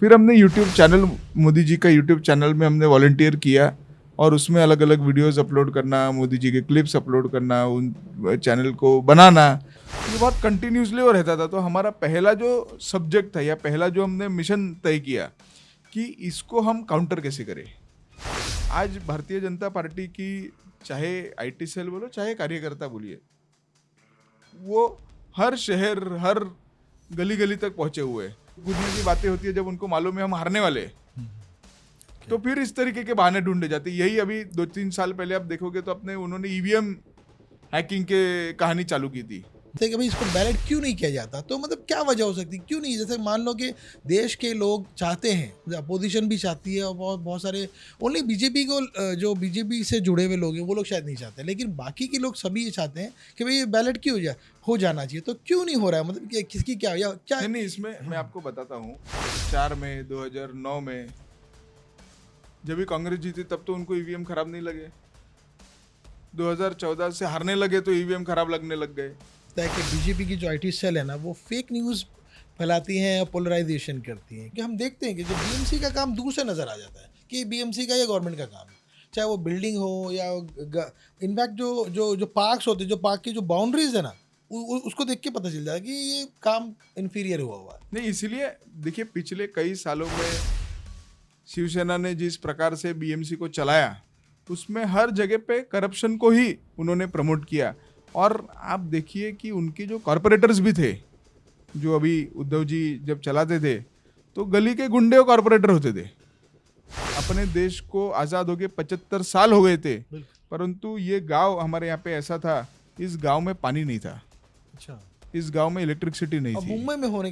फिर हमने YouTube channel, Modi ji का यूट्यूब चैनल में हमने वॉलंटियर किया और उसमें अलग अलग वीडियोस अपलोड करना, मोदी जी के क्लिप्स अपलोड करना, उन चैनल को बनाना, ये बहुत कंटिन्यूसली हो रहता था। तो हमारा पहला जो सब्जेक्ट था या पहला जो हमने मिशन तय किया कि इसको हम काउंटर कैसे करें। आज भारतीय जनता पार्टी की चाहे आईटी सेल बोलो चाहे कार्यकर्ता बोलिए, वो हर शहर हर गली गली तक पहुंचे हुए हैं। कूदने की बातें होती है जब उनको मालूम है हम हारने वाले हैं, तो फिर इस तरीके के बहाने ढूंढे जाते हैं। यही अभी 2-3 साल पहले आप देखोगे तो अपने उन्होंने ईवीएम हैकिंग के कहानी चालू की थी। थे कि भाई इसको बैलेट क्यों नहीं किया जाता, तो मतलब क्या वजह हो सकती, क्यों नहीं? जैसे मान लो कि देश के लोग चाहते हैं, अपोजिशन भी चाहती है और बहुत बहुत सारे ओनली बीजेपी को, जो बीजेपी से जुड़े हुए लोग हैं वो लोग शायद नहीं चाहते, लेकिन बाकी के लोग सभी ये चाहते हैं कि भाई ये बैलेट क्यों हो जाना चाहिए। तो क्यों नहीं हो रहा है, मतलब कि किसकी क्या या क्या? नहीं, इसमें मैं आपको बताता हूँ। 4 मई 2009 में जब भी कांग्रेस जीती तब तो उनको ईवीएम खराब नहीं लगे, 2014 से हारने लगे तो ईवीएम खराब लगने लग गए। है कि बीजेपी की जो आईटी सेल है ना, वो फेक न्यूज़ फैलाती हैं और पोलराइजेशन करती हैं। कि हम देखते हैं कि जो बीएमसी का काम दूर से नज़र आ जाता है कि बीएमसी का या गवर्नमेंट का काम है, चाहे वो बिल्डिंग हो या इनफैक्ट जो जो जो पार्क्स होते हैं, जो पार्क की जो बाउंड्रीज है ना, उसको देख के पता चल जाता है कि ये काम इन्फीरियर हुआ है। नहीं, इसीलिए देखिए पिछले कई सालों में शिवसेना ने जिस प्रकार से बीएमसी को चलाया, उसमें हर जगह पे करप्शन को ही उन्होंने प्रमोट किया। और आप देखिए कि उनके जो कॉरपोरेटर्स भी थे, जो अभी उद्धव जी जब चलाते थे, तो गली के गुंडे कॉरपोरेटर होते थे। अपने देश को आज़ाद हो गए 75 साल हो गए थे, परंतु ये गांव हमारे यहाँ पे ऐसा था, इस गांव में पानी नहीं था, अच्छा, इस गांव में इलेक्ट्रिसिटी नहीं थी।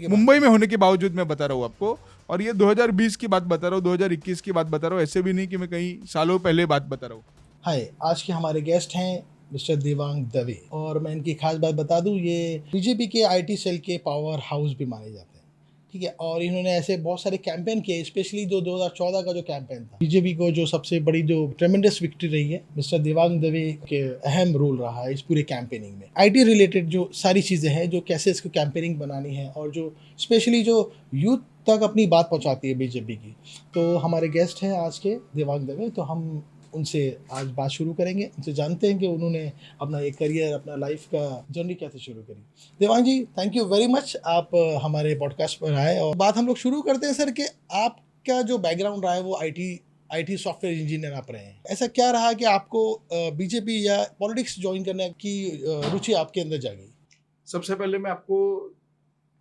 मुंबई में होने के बावजूद मैं बता रहा हूँ आपको, और ये 2020 की बात बता रहा हूँ, 2021 की बात बता रहा हूँ, ऐसे भी नहीं कि मैं कई सालों पहले बात बता रहा हूँ। हाय, आज के हमारे गेस्ट हैं मिस्टर देवांग दवे, और मैं इनकी खास बात बता दूं, ये बीजेपी के आईटी सेल के पावर हाउस भी माने जाते हैं, ठीक है। और इन्होंने ऐसे बहुत सारे कैंपेन किए, स्पेशली जो 2014 का जो कैंपेन था बीजेपी को, जो सबसे बड़ी जो ट्रेमेंडस विक्ट्री रही है, मिस्टर देवांग दवे के अहम रोल रहा है इस पूरे कैंपेनिंग में। आईटी रिलेटेड जो सारी चीज़ें हैं, जो कैसे इसको कैंपेनिंग बनानी है, और जो स्पेशली जो यूथ तक अपनी बात पहुँचाती है बीजेपी की। तो हमारे गेस्ट हैं आज के देवांग दवे, तो हम उनसे आज बात शुरू करेंगे, उनसे जानते हैं कि उन्होंने अपना एक करियर, अपना लाइफ का जर्नी कैसे शुरू करी। देवांग जी, थैंक यू वेरी मच, आप हमारे पॉडकास्ट पर आए। और बात हम लोग शुरू करते हैं सर कि आपका जो बैकग्राउंड रहा है वो आईटी सॉफ्टवेयर इंजीनियर आप रहे हैं। ऐसा क्या रहा कि आपको बीजेपी या पॉलिटिक्स ज्वाइन करने की रुचि आपके अंदर जागी? सबसे पहले मैं आपको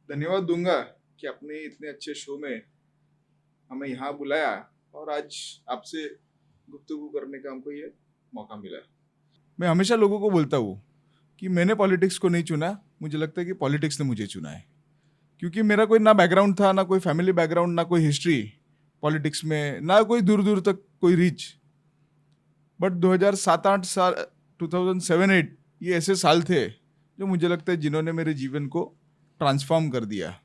धन्यवाद दूंगा कि आपने इतने अच्छे शो में हमें यहाँ बुलाया और आज आपसे गुफ्तगू करने का हमको ये मौका मिला। मैं हमेशा लोगों को बोलता हूँ कि मैंने पॉलिटिक्स को नहीं चुना, मुझे लगता है कि पॉलिटिक्स ने मुझे चुना है। क्योंकि मेरा कोई ना बैकग्राउंड था, ना कोई फैमिली बैकग्राउंड, ना कोई हिस्ट्री पॉलिटिक्स में, ना कोई दूर दूर तक कोई रीच। बट 2007-8 साल, 2007-8 ये ऐसे साल थे जो मुझे लगता है जिन्होंने मेरे जीवन को ट्रांसफॉर्म कर दिया।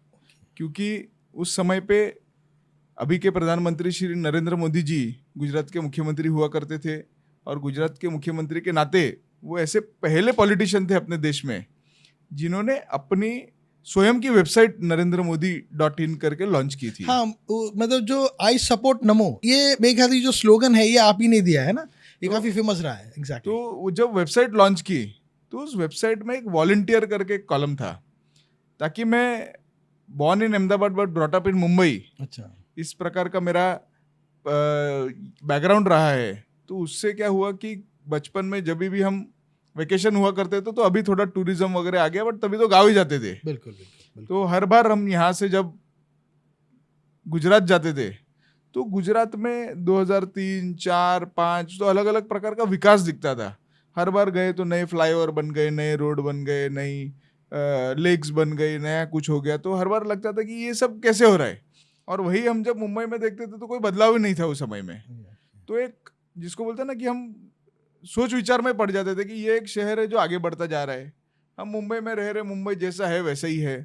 क्योंकि उस समय पे अभी के प्रधानमंत्री श्री नरेंद्र मोदी जी गुजरात के मुख्यमंत्री हुआ करते थे, और गुजरात के मुख्यमंत्री के नाते वो ऐसे पहले पॉलिटिशियन थे अपने देश में जिन्होंने अपनी स्वयं की वेबसाइट NarendraModi.in करके लॉन्च की थी। हाँ, मतलब जो आई सपोर्ट नमो, ये मेरे ख्याल से जो स्लोगन है ये आप ही ने दिया है ना, ये काफी फेमस रहा है। एग्जैक्टली। तो वो जब वेबसाइट लॉन्च की तो उस वेबसाइट में एक वॉलंटियर करके एक कॉलम था, ताकि मैं born in Ahmedabad but brought up in Mumbai, अच्छा, इस प्रकार का मेरा बैकग्राउंड रहा है। तो उससे क्या हुआ कि बचपन में जब भी हम वेकेशन हुआ करते थे, तो अभी थोड़ा टूरिज्म वगैरह आ गया, बट तभी तो गाँव ही जाते थे। बिल्कुल बिल्कुल। तो हर बार हम यहाँ से जब गुजरात जाते थे तो गुजरात में 2003, 4, 5 तो अलग अलग प्रकार का विकास दिखता था। हर बार गए तो नए फ्लाईओवर बन गए, नए रोड बन गए, नई लेक्स बन गई, नया कुछ हो गया। तो हर बार लगता था कि ये सब कैसे हो रहा है। और वही हम जब मुंबई में देखते थे तो कोई बदलाव ही नहीं था उस समय में। तो एक जिसको बोलते हैं ना कि हम सोच विचार में पड़ जाते थे कि ये एक शहर है जो आगे बढ़ता जा रहा है, हम मुंबई में रह रहे, मुंबई जैसा है वैसा ही है।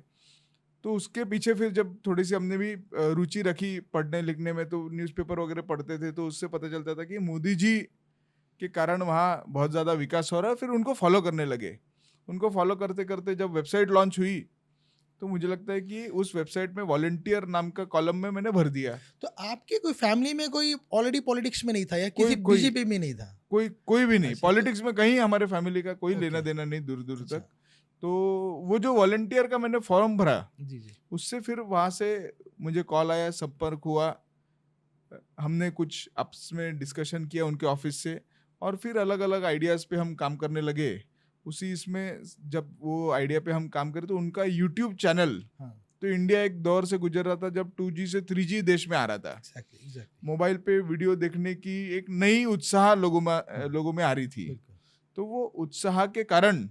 तो उसके पीछे फिर जब थोड़ी सी हमने भी रुचि रखी पढ़ने लिखने में, तो न्यूज़पेपर वगैरह पढ़ते थे, तो उससे पता चलता था कि मोदी जी के कारण वहाँ बहुत ज़्यादा विकास हो रहा है। फिर उनको फॉलो करने लगे। उनको फॉलो करते करते जब वेबसाइट लॉन्च हुई तो मुझे लगता है कि उस वेबसाइट में वॉलंटियर नाम का कॉलम में मैंने भर दिया। तो आपके कोई फैमिली में कोई ऑलरेडी पॉलिटिक्स में नहीं था या किसी कोई बीजेपी में नहीं था? कोई भी नहीं, अच्छा, पॉलिटिक्स में कहीं हमारे फैमिली का कोई ओके। लेना देना नहीं दूर दूर अच्छा। तक। तो वो जो वॉलंटियर का मैंने फॉर्म भरा, जी जी। उससे फिर वहाँ से मुझे कॉल आया, संपर्क हुआ, हमने कुछ आपस में डिस्कशन किया उनके ऑफिस से, और फिर अलग अलग आइडियाज़ पे हम काम करने लगे। उसी इसमें जब वो आइडिया पे हम काम करें तो उनका यूट्यूब चैनल, हाँ, तो इंडिया एक दौर से गुजर रहा था जब 2G से 3G देश में आ रहा था। एग्जैक्टली। मोबाइल पे वीडियो देखने की एक नई उत्साह लोगों में आ रही थी। बिल्कुल। तो वो उत्साह के कारण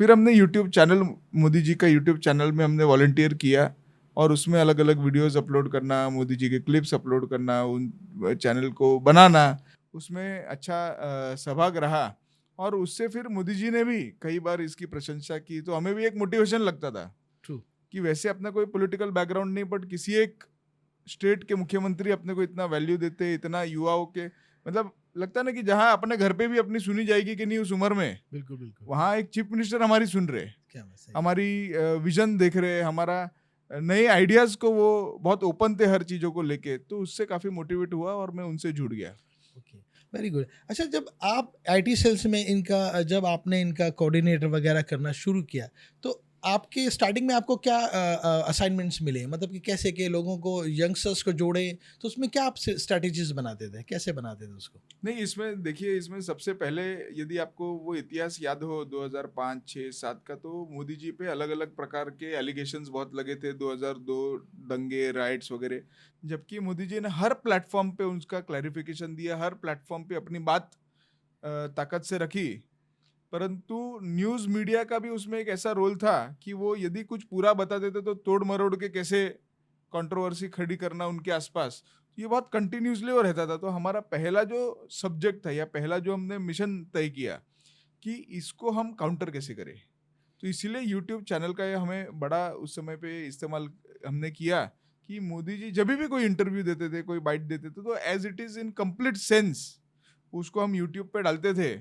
फिर हमने यूट्यूब चैनल, मोदी जी का यूट्यूब चैनल में हमने वॉलंटियर किया, और उसमें अलग अलग वीडियोस अपलोड करना, मोदी जी के क्लिप्स अपलोड करना, उन चैनल को बनाना, उसमें अच्छा सहभाग रहा। और उससे फिर मोदी जी ने भी कई बार इसकी प्रशंसा की, तो हमें भी एक मोटिवेशन लगता था ट्रू। कि वैसे अपना कोई पॉलिटिकल बैकग्राउंड नहीं, बट किसी एक स्टेट के मुख्यमंत्री अपने को इतना वैल्यू देते, इतना युवाओं के, मतलब लगता है ना कि जहाँ अपने घर पे भी अपनी सुनी जाएगी कि नहीं उस उम्र में, बिल्कुल बिल्कुल। वहाँ एक चीफ मिनिस्टर हमारी सुन रहे, क्या बात, सही। हमारी विजन देख रहे, हमारा नए आइडियाज़ को वो बहुत ओपन थे हर चीज़ों को लेके, तो उससे काफ़ी मोटिवेट हुआ और मैं उनसे जुड़ गया। Okay, very good. अच्छा, जब आप आईटी सेल्स में जब आपने इनका कोऑर्डिनेटर वगैरह करना शुरू किया, तो आपके स्टार्टिंग में आपको क्या असाइनमेंट्स मिले? मतलब कि कैसे के लोगों को, यंगस्टर्स को जोड़े, तो उसमें क्या आप स्ट्रैटेजीज बनाते थे, कैसे बनाते थे उसको? नहीं, इसमें देखिए, इसमें सबसे पहले यदि आपको वो इतिहास याद हो 2005, 6, 7 का, तो मोदी जी पे अलग अलग प्रकार के एलिगेशंस बहुत लगे थे, 2002 दंगे, राइट्स वगैरह, जबकि मोदी जी ने हर प्लेटफॉर्म पे उसका क्लैरिफिकेशन दिया, हर प्लेटफॉर्म पे अपनी बात ताकत से रखी। परंतु न्यूज़ मीडिया का भी उसमें एक ऐसा रोल था कि वो यदि कुछ पूरा बता देते तो तोड़ मरोड़ के कैसे कंट्रोवर्सी खड़ी करना उनके आसपास, ये बहुत कंटिन्यूसली हो रहता था। तो हमारा पहला जो सब्जेक्ट था, या पहला जो हमने मिशन तय किया कि इसको हम काउंटर कैसे करें, तो इसीलिए यूट्यूब चैनल का ये हमें बड़ा उस समय पे इस्तेमाल हमने किया कि मोदी जी जब भी कोई इंटरव्यू देते थे, कोई बाइट देते थे, तो as it is in complete sense उसको हम यूट्यूब पे डालते थे।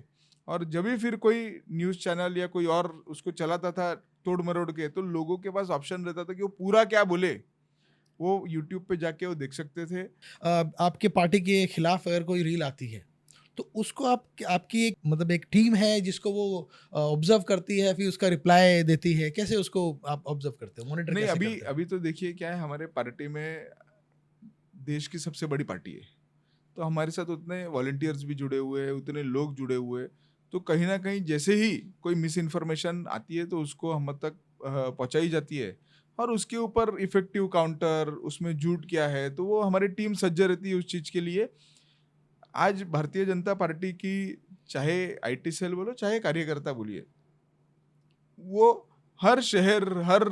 और जब भी फिर कोई न्यूज़ चैनल या कोई और उसको चलाता था तोड़ मरोड़ के, तो लोगों के पास ऑप्शन रहता था कि वो पूरा क्या बोले, वो यूट्यूब पे जाके वो देख सकते थे। आपके पार्टी के खिलाफ अगर कोई रील आती है, तो उसको आपकी एक, मतलब एक टीम है जिसको वो ऑब्जर्व करती है, फिर उसका रिप्लाई देती है, कैसे उसको आप ऑब्जर्व करते हो, मॉनिटर नहीं, कैसे अभी करते हो? अभी तो देखिए क्या है, हमारे पार्टी में देश की सबसे बड़ी पार्टी है, तो हमारे साथ उतने वॉलंटियर्स भी जुड़े हुए हैं, उतने लोग जुड़े हुए हैं, तो कहीं ना कहीं जैसे ही कोई मिस इन्फॉर्मेशन आती है तो उसको हम तक पहुंचाई जाती है, और उसके ऊपर इफेक्टिव काउंटर, उसमें झूठ क्या है, तो वो हमारी टीम सज्ज रहती है उस चीज़ के लिए। आज भारतीय जनता पार्टी की, चाहे आईटी सेल बोलो, चाहे कार्यकर्ता बोलिए, वो हर शहर, हर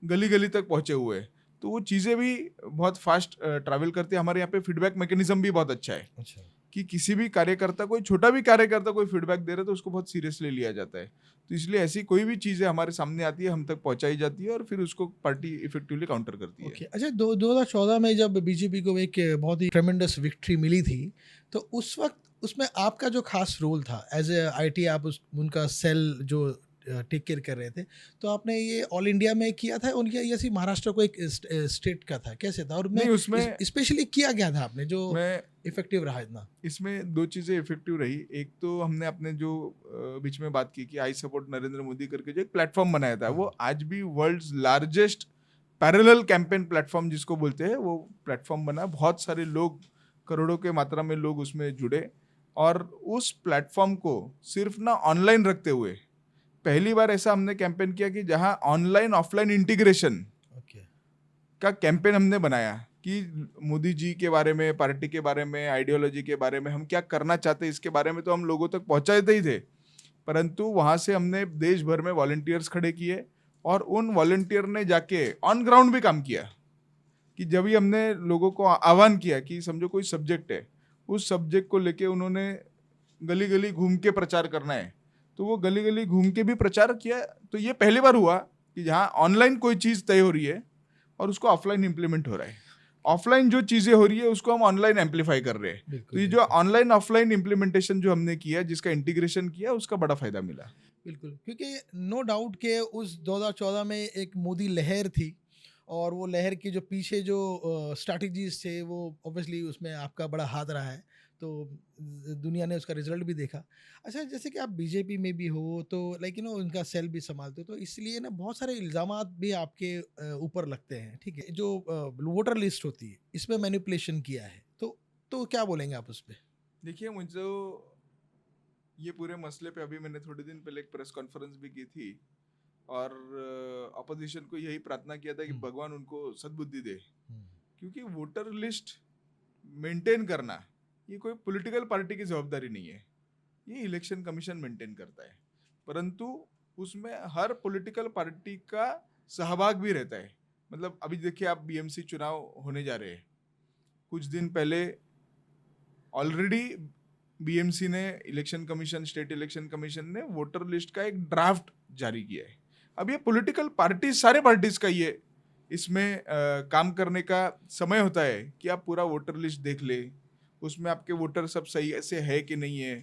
गली गली तक पहुंचे हुए हैं, तो वो चीज़ें भी बहुत फास्ट ट्रैवल करती है। हमारे यहाँ पे फीडबैक मैकेनिज्म भी बहुत अच्छा है अच्छा। कि किसी भी कार्यकर्ता, कोई छोटा भी कार्यकर्ता कोई फीडबैक दे रहे तो उसको बहुत सीरियसली लिया जाता है। तो इसलिए ऐसी कोई भी चीज़ें हमारे सामने आती है, हम तक पहुंचाई जाती है, और फिर उसको पार्टी इफेक्टिवली काउंटर करती है। ओके, अच्छा, 2014 में जब बीजेपी को एक बहुत ही ट्रेमेंडस विक्ट्री मिली थी, तो उस वक्त उसमें आपका जो खास रोल था एज ए आईटी, आप उनका सेल जो टेक केयर कर रहे थे, तो आपने ये ऑल इंडिया में किया था उनके, या सिर्फ महाराष्ट्र को एक स्टेट का था, कैसे था? और मैं नहीं, उसमें स्पेशली किया गया था आपने जो मैं इफेक्टिव रहा इतना? इसमें दो चीज़ें इफेक्टिव रही। एक तो हमने अपने जो बीच में बात की कि आई सपोर्ट नरेंद्र मोदी करके जो एक प्लेटफॉर्म बनाया था, वो आज भी world's largest parallel campaign platform जिसको बोलते हैं, वो प्लेटफॉर्म बना। बहुत सारे लोग, करोड़ों के मात्रा में लोग उसमें जुड़े, और उस प्लेटफॉर्म को सिर्फ ना ऑनलाइन रखते हुए पहली बार ऐसा हमने कैंपेन किया कि जहां ऑनलाइन ऑफलाइन इंटीग्रेशन का कैंपेन हमने बनाया कि मोदी जी के बारे में, पार्टी के बारे में, आइडियोलॉजी के बारे में, हम क्या करना चाहते हैं, इसके बारे में तो हम लोगों तक पहुंचाते ही थे, परंतु वहां से हमने देश भर में वॉलंटियर्स खड़े किए, और उन वॉलंटियर ने जाके ऑन ग्राउंड भी काम किया कि जब भी हमने लोगों को आह्वान किया कि समझो कोई सब्जेक्ट है, उस सब्जेक्ट को लेके उन्होंने गली गली घूम के प्रचार करना है, तो वो गली गली घूम के भी प्रचार किया। तो ये पहली बार हुआ कि जहाँ ऑनलाइन कोई चीज़ तय हो रही है और उसको ऑफलाइन इम्प्लीमेंट हो रहा है, ऑफलाइन जो चीज़ें हो रही है उसको हम ऑनलाइन एम्पलीफाई कर रहे हैं। तो ये जो ऑनलाइन ऑफलाइन इम्प्लीमेंटेशन जो हमने किया, जिसका इंटीग्रेशन किया, उसका बड़ा फायदा मिला। बिल्कुल, क्योंकि नो डाउट कि उस 2014 में एक मोदी लहर थी और वो लहर के जो पीछे जो स्ट्रैटेजीज़ थे वो ऑब्वियसली उसमें आपका बड़ा हाथ रहा है। तो दुनिया ने उसका रिज़ल्ट भी देखा। अच्छा, जैसे कि आप बीजेपी में भी हो तो लाइक उनका सेल भी सँभालते हो, तो इसलिए ना बहुत सारे इल्ज़ामात भी आपके ऊपर लगते हैं, ठीक है? जो वोटर लिस्ट होती है, इसमें मैनिपुलेशन किया है। तो क्या बोलेंगे आप उस पे? देखिए, मुझे ये पूरे मसले पे अभी मैंने थोड़े दिन पहले एक प्रेस कॉन्फ्रेंस भी की थी और अपोजिशन को यही प्रार्थना किया था कि हुँ, भगवान उनको सद्बुद्धि दे, हुँ, क्योंकि वोटर लिस्ट मेंटेन करना ये कोई पॉलिटिकल पार्टी की जवाबदारी नहीं है, ये इलेक्शन कमीशन मेंटेन करता है। परंतु उसमें हर पॉलिटिकल पार्टी का सहभाग भी रहता है। मतलब अभी देखिए, आप बीएमसी चुनाव होने जा रहे हैं, कुछ दिन पहले ऑलरेडी बीएमसी ने, election commission, state election commission ने वोटर लिस्ट का एक ड्राफ्ट जारी किया है। अब ये पॉलिटिकल पार्टी, सारे पार्टीज का ये इसमें काम करने का समय होता है कि आप पूरा वोटर लिस्ट देख ले, उसमें आपके वोटर सब सही ऐसे है कि नहीं है,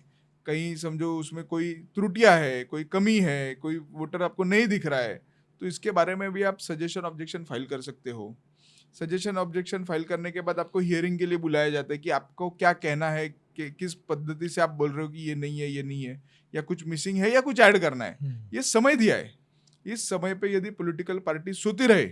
कहीं समझो उसमें कोई त्रुटियां है, कोई कमी है, कोई वोटर आपको नहीं दिख रहा है, तो इसके बारे में भी आप सजेशन ऑब्जेक्शन फाइल कर सकते हो। सजेशन ऑब्जेक्शन फाइल करने के बाद आपको हियरिंग के लिए बुलाया जाता है कि आपको क्या कहना है, कि किस पद्धति से आप बोल रहे हो कि ये नहीं है, ये नहीं है, या कुछ मिसिंग है, या कुछ ऐड करना है। हुँ, ये समय दिया है। इस समय पे यदि पॉलिटिकल पार्टी सोती रहे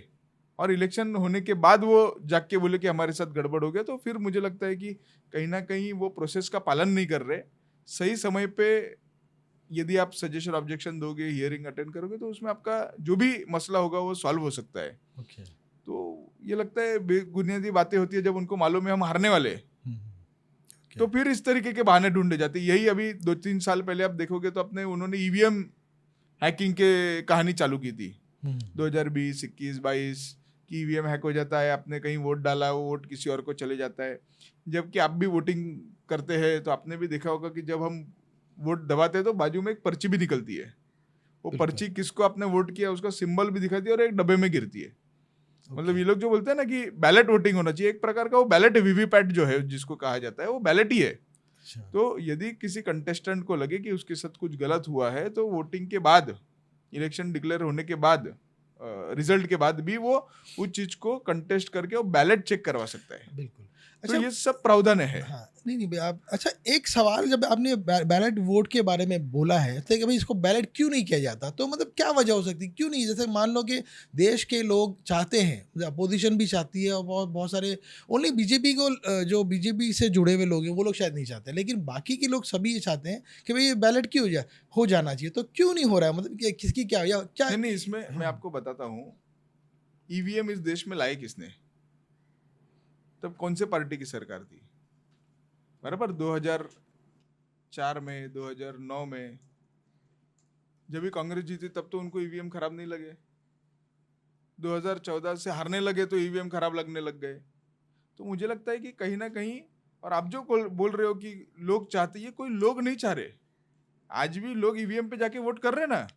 और इलेक्शन होने के बाद वो जाग के बोले कि हमारे साथ गड़बड़ हो गया, तो फिर मुझे लगता है कि कहीं ना कहीं वो प्रोसेस का पालन नहीं कर रहे। सही समय पे यदि आप सजेशन ऑब्जेक्शन दोगे, हियरिंग अटेंड करोगे, तो उसमें आपका जो भी मसला होगा वो सॉल्व हो सकता है। ओके। तो ये लगता है बेबुनियादी बातें होती है जब उनको मालूम है हम हारने वाले हैं, हुँ, ओके। तो फिर इस तरीके के बहाने ढूंढे जाते हैं। यही अभी 2-3 साल पहले आप देखोगे तो अपने उन्होंने ईवीएम हैकिंग के कहानी चालू की थी। हुँ, 2020, 21, 22 की ईवीएम हैक हो जाता है, आपने कहीं वोट डाला, वो वोट किसी और को चले जाता है। जबकि आप भी वोटिंग करते हैं तो आपने भी देखा होगा कि जब हम वोट दबाते हैं तो बाजू में एक पर्ची भी निकलती है। वो बिल्कुल, पर्ची किसको आपने वोट किया उसका सिंबल भी दिखाती है और एक डब्बे में गिरती है। मतलब ओके। ये लोग जो बोलते हैं ना कि बैलेट वोटिंग होना चाहिए, एक प्रकार का वो बैलेट है, वीवीपैट जो है जिसको कहा जाता है वो बैलेट ही है। अच्छा, तो यदि किसी कंटेस्टेंट को लगे कि उसके साथ कुछ गलत हुआ है, तो वोटिंग के बाद, इलेक्शन डिक्लेयर होने के बाद, रिजल्ट के बाद भी वो उस चीज को कंटेस्ट करके वो बैलेट चेक करवा सकता है। बिल्कुल। तो अच्छा, ये सब प्रावधान है। हाँ, नहीं, नहीं, आप अच्छा, एक सवाल, जब आपने बैलेट वोट के बारे में बोला है, तो कि भाई इसको बैलेट क्यों नहीं किया जाता? तो मतलब क्या वजह हो सकती है? क्यों नहीं? जैसे मान लो कि देश के लोग चाहते हैं, अपोज़िशन भी चाहती है और बहुत बहुत सारे, ओनली बीजेपी को जो बीजेपी से जुड़े हुए लोग हैं, वो लोग शायद नहीं चाहते। लेकिन बाकी के लोग सभी ये चाहते हैं कि भई ये बैलेट क्यों हो जाना चाहिए। तो क्यों नहीं हो रहा है? मतलब कि किसकी क्या या क्या? नहीं नहीं, इसमें मैं हाँ, आपको बताता हूँ, ईवीएम इस देश में लाए किसने? तब कौन से पार्टी की सरकार थी? बराबर 2004 में, 2009 में जब भी कांग्रेस जीती तब तो उनको ईवीएम खराब नहीं लगे। 2014 से हारने लगे तो ईवीएम खराब लगने लग गए। तो मुझे लगता है कि कहीं ना कहीं, और आप जो बोल रहे हो कि लोग चाहते, ये कोई लोग नहीं चाह रहे। आज भी लोग ईवीएम पे जाके वोट कर रहे हैं ना।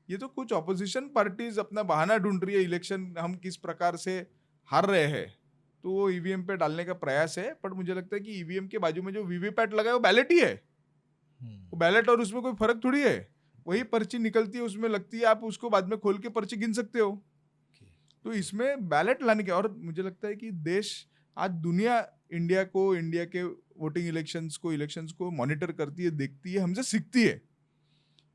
ये तो कुछ ऑपोजिशन पार्टीज अपना बहाना ढूंढ रही है, इलेक्शन हम किस प्रकार से हार रहे हैं, तो वो ईवीएम पे डालने का प्रयास है। पर मुझे लगता है कि ईवीएम के बाजू में जो वीवीपैट लगा है वो बैलेट ही है। हुँ, वो बैलेट और उसमें कोई फर्क थोड़ी है। वही पर्ची निकलती है, उसमें लगती है, आप उसको बाद में खोल के पर्ची गिन सकते हो। ओके, तो इसमें बैलेट लाने के, और मुझे लगता है कि देश, आज दुनिया इंडिया को, इंडिया के वोटिंग इलेक्शंस को मॉनिटर करती है, देखती है, हमसे सीखती है।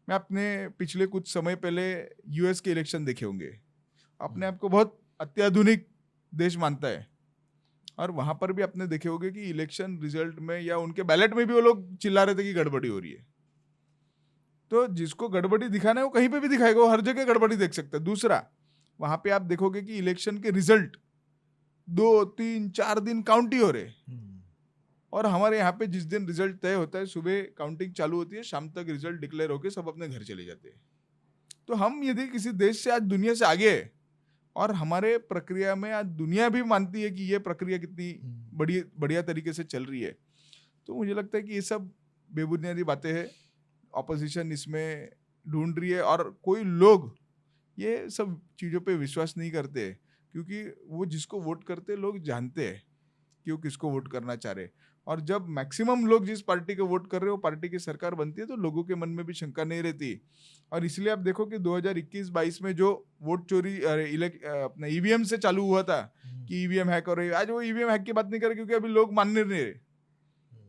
मैं अपने पिछले कुछ समय पहले यूएस के इलेक्शन देखे होंगे। अपने हुँ, आप को बहुत अत्याधुनिक देश मानता है, और वहां पर भी आपने देखे होंगे कि इलेक्शन रिजल्ट में या उनके बैलेट में भी वो लोग चिल्ला रहे थे कि गड़बड़ी हो रही है। तो जिसको गड़बड़ी दिखाना है वो कहीं पे भी दिखाएगा, वो हर जगह गड़बड़ी देख सकता है। दूसरा, वहां पे आप देखोगे कि इलेक्शन के रिजल्ट 2-3-4 दिन काउंट ही हो रहे, हुँ, और हमारे यहाँ पे जिस दिन रिजल्ट तय होता है, सुबह काउंटिंग चालू होती है, शाम तक रिजल्ट डिक्लेयर होके सब अपने घर चले जाते हैं। तो हम यदि किसी देश से आज दुनिया से आगे है, और हमारे प्रक्रिया में आज दुनिया भी मानती है कि ये प्रक्रिया कितनी हुँ, बढ़िया तरीके से चल रही है, तो मुझे लगता है कि ये सब बेबुनियादी बातें हैं। ऑपोजिशन इसमें ढूंढ रही है, और कोई लोग ये सब चीज़ों पे विश्वास नहीं करते, क्योंकि वो जिसको वोट करते लोग जानते हैं कि वो किसको वोट करना चाह रहे। और जब मैक्सिमम लोग जिस पार्टी को वोट कर रहे हो पार्टी की सरकार बनती है तो लोगों के मन में भी शंका नहीं रहती। और इसलिए आप देखो कि 2021-22 में जो वोट चोरी अपने ईवीएम से चालू हुआ था कि ईवीएम हैक हो रही है, आज वो ईवीएम हैक की बात नहीं कर रहे क्योंकि अभी लोग मानने नहीं रहे।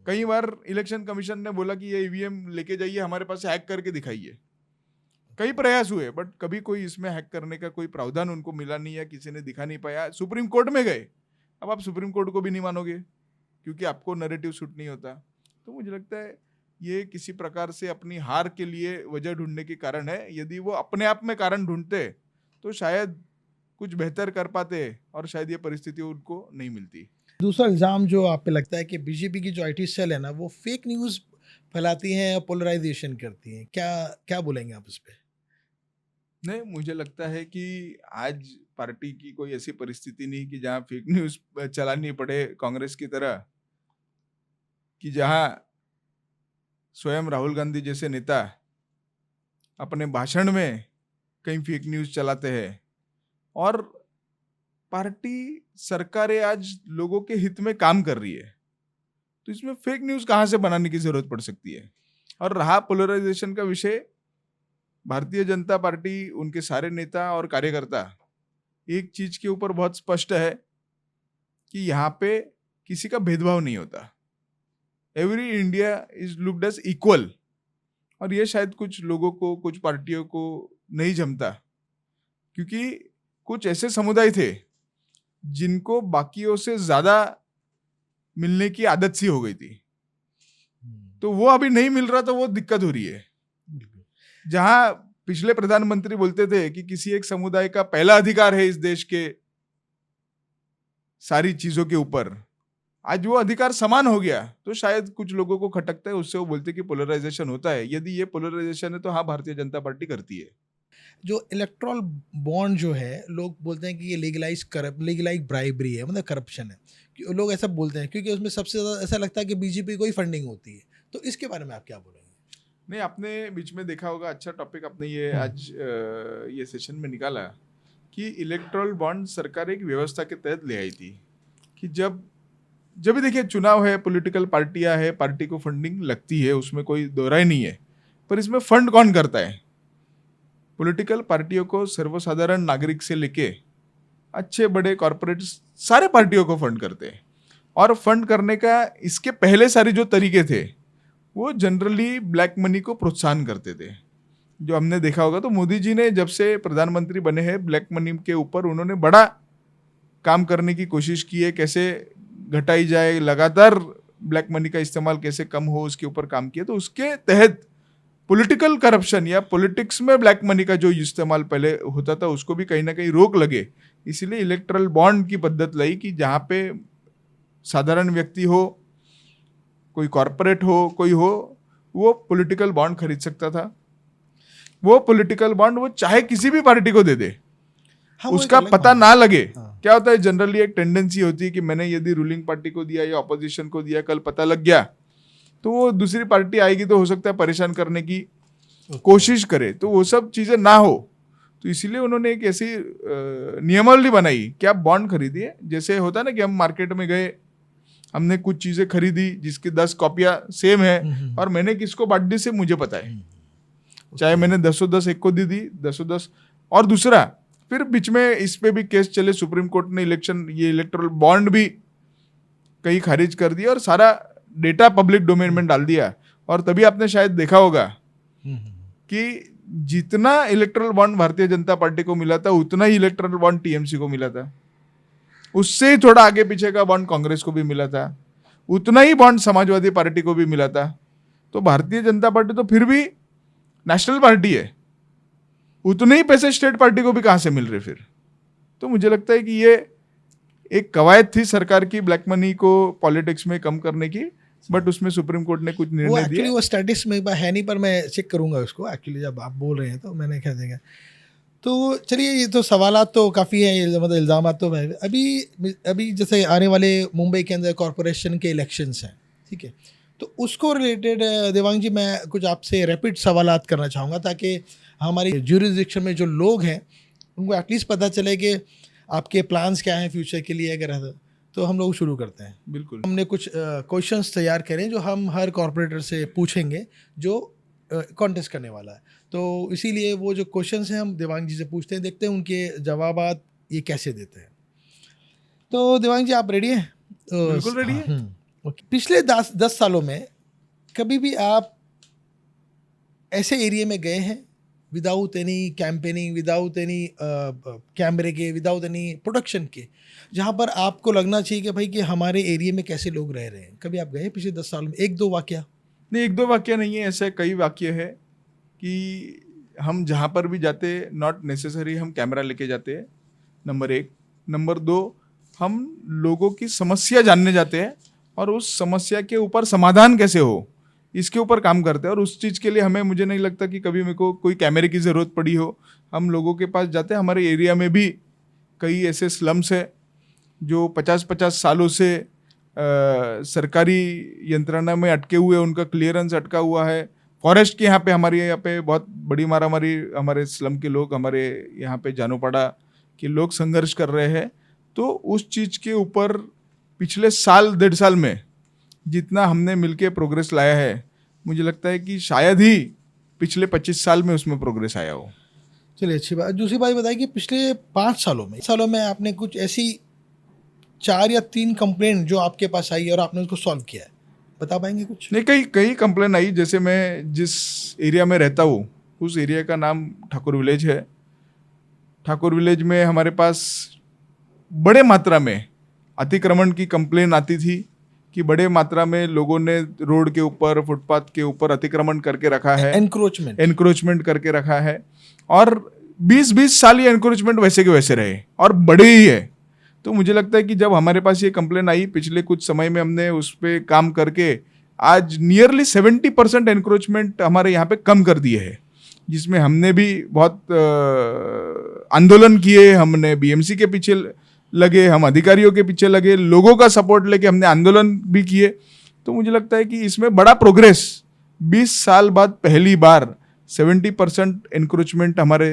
कई बार इलेक्शन कमीशन ने बोला कि ये ईवीएम लेके जाइए, हमारे पास हैक करके दिखाइए। कई प्रयास हुए बट कभी कोई इसमें हैक करने का कोई प्रावधान उनको मिला नहीं, या किसी ने दिखा नहीं पाया। सुप्रीम कोर्ट में गए, अब आप सुप्रीम कोर्ट को भी नहीं मानोगे क्योंकि आपको नैरेटिव सूट नहीं होता। तो मुझे लगता है ये किसी प्रकार से अपनी हार के लिए वजह ढूंढने के कारण है। यदि वो अपने आप में कारण ढूंढते तो शायद कुछ बेहतर कर पाते और शायद ये परिस्थिति उनको नहीं मिलती। दूसरा इल्ज़ाम जो आप पे लगता है कि बीजेपी की जो आईटी सेल है ना, वो फेक न्यूज़ फैलाती हैं और पोलराइजेशन करती हैं, क्या क्या बोलेंगे आप इस पे? नहीं, मुझे लगता है कि आज पार्टी की कोई ऐसी परिस्थिति नहीं कि जहां फेक न्यूज़ चलानी पड़े कांग्रेस की तरह, कि जहां स्वयं राहुल गांधी जैसे नेता अपने भाषण में कहीं फेक न्यूज़ चलाते हैं। और पार्टी सरकारें आज लोगों के हित में काम कर रही है, तो इसमें फेक न्यूज़ कहाँ से बनाने की जरूरत पड़ सकती है। और रहा पोलराइजेशन का विषय, भारतीय जनता पार्टी, उनके सारे नेता और कार्यकर्ता एक चीज के ऊपर बहुत स्पष्ट है कि यहाँ पे किसी का भेदभाव नहीं होता। Every India is looked as equal. और ये शायद कुछ लोगों को, कुछ पार्टियों को नहीं जमता, क्योंकि कुछ ऐसे समुदाय थे जिनको बाकियों से ज्यादा मिलने की आदत सी हो गई थी, तो वो अभी नहीं मिल रहा, तो वो दिक्कत हो रही है। जहां पिछले प्रधानमंत्री बोलते थे कि किसी एक समुदाय का पहला अधिकार है इस देश के सारी चीजों के ऊपर, आज वो अधिकार समान हो गया, तो शायद कुछ लोगों को खटकता है, उससे वो बोलते कि पोलराइजेशन होता है। यदि ये पोलराइजेशन है तो हाँ, भारतीय जनता पार्टी करती है। जो इलेक्ट्रल बॉन्ड जो है, लोग बोलते हैं कि ये लीगलाइज ब्राइबरी है, मतलब करप्शन है, कि लोग ऐसा बोलते हैं क्योंकि उसमें सबसे ज़्यादा ऐसा लगता है कि बीजेपी को ही फंडिंग होती है। तो इसके बारे में आप क्या बोलेंगे? नहीं, आपने बीच में देखा होगा, अच्छा टॉपिक आपने ये आज ये सेशन में निकाला कि इलेक्ट्रल बॉन्ड सरकार एक व्यवस्था के तहत ले आई थी कि जब भी देखिए चुनाव है, पॉलिटिकल पार्टियां है, पार्टी को फंडिंग लगती है, उसमें कोई दोहराई नहीं है। पर इसमें फंड कौन करता है? पॉलिटिकल पार्टियों को सर्वसाधारण नागरिक से लेके अच्छे बड़े कॉरपोरेट सारे पार्टियों को फंड करते हैं। और फंड करने का इसके पहले सारे जो तरीके थे वो जनरली ब्लैक मनी को प्रोत्साहन करते थे। जो हमने देखा होगा, तो मोदी जी ने जब से प्रधानमंत्री बने हैं, ब्लैक मनी के ऊपर उन्होंने बड़ा काम करने की कोशिश की है, कैसे घटाई जाए, लगातार ब्लैक मनी का इस्तेमाल कैसे कम हो, उसके ऊपर काम किया। तो उसके तहत पॉलिटिकल करप्शन या पॉलिटिक्स में ब्लैक मनी का जो इस्तेमाल पहले होता था उसको भी कहीं ना कहीं रोक लगे। इसीलिए इलेक्ट्रल बॉन्ड की पद्धत लाई कि जहाँ पे साधारण व्यक्ति हो, कोई कॉर्पोरेट हो, कोई हो, वो पॉलिटिकल बॉन्ड खरीद सकता था। वो पॉलिटिकल बॉन्ड वो चाहे किसी भी पार्टी को दे दे, हाँ, उसका पता ना लगे। हाँ। क्या होता है, जनरली एक टेंडेंसी होती है कि मैंने यदि रूलिंग पार्टी को दिया या ऑपोजिशन को दिया, कल पता लग गया तो वो दूसरी पार्टी आएगी तो हो सकता है परेशान करने की कोशिश करे, तो वो सब चीजें ना हो। तो इसीलिए उन्होंने एक ऐसी नियमावली बनाई कि आप बॉन्ड खरीदिए। जैसे होता है ना कि हम मार्केट में गए, हमने कुछ चीजें खरीदी जिसकी 10 कॉपियां सेम है और मैंने किसको बांट दी से मुझे पता है, चाहे मैंने 10 एक को दी 10। और दूसरा, फिर बीच में इस पे भी केस चले, सुप्रीम कोर्ट ने ये इलेक्ट्रल बॉन्ड भी कहीं खारिज कर दिया और सारा डेटा पब्लिक डोमेन में डाल दिया। और तभी आपने शायद देखा होगा कि जितना erectile bond Bharatiya Janata party को मिला था उतना ही इलेक्ट्रल बॉन्ड टीएमसी को मिला था, उससे ही थोड़ा आगे पीछे का बॉन्ड कांग्रेस को भी मिला था, उतना ही बॉन्ड समाजवादी पार्टी को भी मिला था। तो भारतीय जनता पार्टी तो फिर भी नेशनल पार्टी है, उतने ही पैसे स्टेट पार्टी को भी कहां से मिल रहे फिर? तो मुझे लगता है कि ये एक कवायद थी सरकार की ब्लैक मनी को पॉलिटिक्स में कम करने की, बट उसमें सुप्रीम कोर्ट ने कुछ निर्णय दिया। एक्चुअली वो स्टैटिस में है नहीं, पर मैं चेक करूंगा उसको। एक्चुअली जब आप बोल रहे हैं तो मैंने क्या देगा। तो चलिए, ये तो सवालात तो काफ़ी हैं, मतलब इल्ज़ामात तो है। अभी जैसे आने वाले मुंबई के अंदर कॉरपोरेशन के इलेक्शंस हैं, ठीक है, तो उसको रिलेटेड देवांग जी मैं कुछ आपसे रैपिड सवालात करना चाहूँगा ताकि हमारी ज्यूरिसडिक्शन में जो लोग हैं उनको एटलीस्ट पता चले कि आपके प्लान्स क्या हैं फ्यूचर के लिए। अगर तो हम लोग शुरू करते हैं। बिल्कुल। हमने कुछ क्वेश्चंस तैयार करें जो हम हर कॉर्पोरेटर से पूछेंगे जो कॉन्टेस्ट करने वाला है। तो इसीलिए वो जो क्वेश्चंस हैं हम देवांग जी से पूछते हैं, देखते हैं उनके जवाबात ये कैसे देते हैं। तो देवांग जी आप रेडी हैं? बिल्कुल रेडी है। ओके। पिछले 10 सालों में कभी भी आप ऐसे एरिया में गए हैं without any campaigning, without any कैमरे के, विदाउट एनी प्रोडक्शन के, जहाँ पर आपको लगना चाहिए कि भाई कि हमारे एरिया में कैसे लोग रह रहे हैं? कभी आप गए पिछले 10 साल में? एक दो वाकया? नहीं, एक दो वाक्य नहीं है, ऐसे कई वाक्य है कि हम जहाँ पर भी जाते नॉट नेसेसरी हम कैमरा लेके जाते हैं, नंबर 1। नंबर 2, हम लोगों की समस्या जानने जाते हैं और उस समस्या के ऊपर समाधान कैसे हो इसके ऊपर काम करते हैं। और उस चीज़ के लिए हमें, मुझे नहीं लगता कि कभी मेरे को कोई कैमरे की ज़रूरत पड़ी हो। हम लोगों के पास जाते हैं। हमारे एरिया में भी कई ऐसे स्लम्स है जो 50-50 सालों से सरकारी यंत्रणा में अटके हुए, उनका क्लियरेंस अटका हुआ है। फॉरेस्ट के यहाँ पे बहुत बड़ी मारामारी, हमारे स्लम के लोग, हमारे यहाँ पे जानोपाड़ा के लोग संघर्ष कर रहे हैं। तो उस चीज़ के ऊपर पिछले साल 1.5 साल में जितना हमने मिलके प्रोग्रेस लाया है, मुझे लगता है कि शायद ही पिछले 25 साल में उसमें प्रोग्रेस आया हो। चलिए, अच्छी बात। दूसरी बात बताइए कि पिछले 5 सालों में आपने कुछ ऐसी 4 या 3 कंप्लेंट जो आपके पास आई और आपने उसको सॉल्व किया है, बता पाएंगे कुछ? नहीं, कई कंप्लेन आई। जैसे मैं जिस एरिया में रहता हूँ उस एरिया का नाम ठाकुर विलेज है। ठाकुर विलेज में हमारे पास बड़े मात्रा में अतिक्रमण की कंप्लेन आती थी कि बड़े मात्रा में लोगों ने रोड के ऊपर, फुटपाथ के ऊपर अतिक्रमण करके रखा है, एनक्रोचमेंट करके रखा है। और 20-20 साल ये एनक्रोचमेंट वैसे के वैसे रहे और बड़े ही है। तो मुझे लगता है कि जब हमारे पास ये कंप्लेन आई, पिछले कुछ समय में हमने उस पर काम करके आज नियरली 70% एनक्रोचमेंट हमारे यहाँ पे कम कर दिए हैं, जिसमें हमने भी बहुत आंदोलन किए। हमने बीएमसी के पीछे लगे, हम अधिकारियों के पीछे लगे, लोगों का सपोर्ट लेके हमने आंदोलन भी किए। तो मुझे लगता है कि इसमें बड़ा प्रोग्रेस 20 साल बाद पहली बार 70% एनक्रोचमेंट हमारे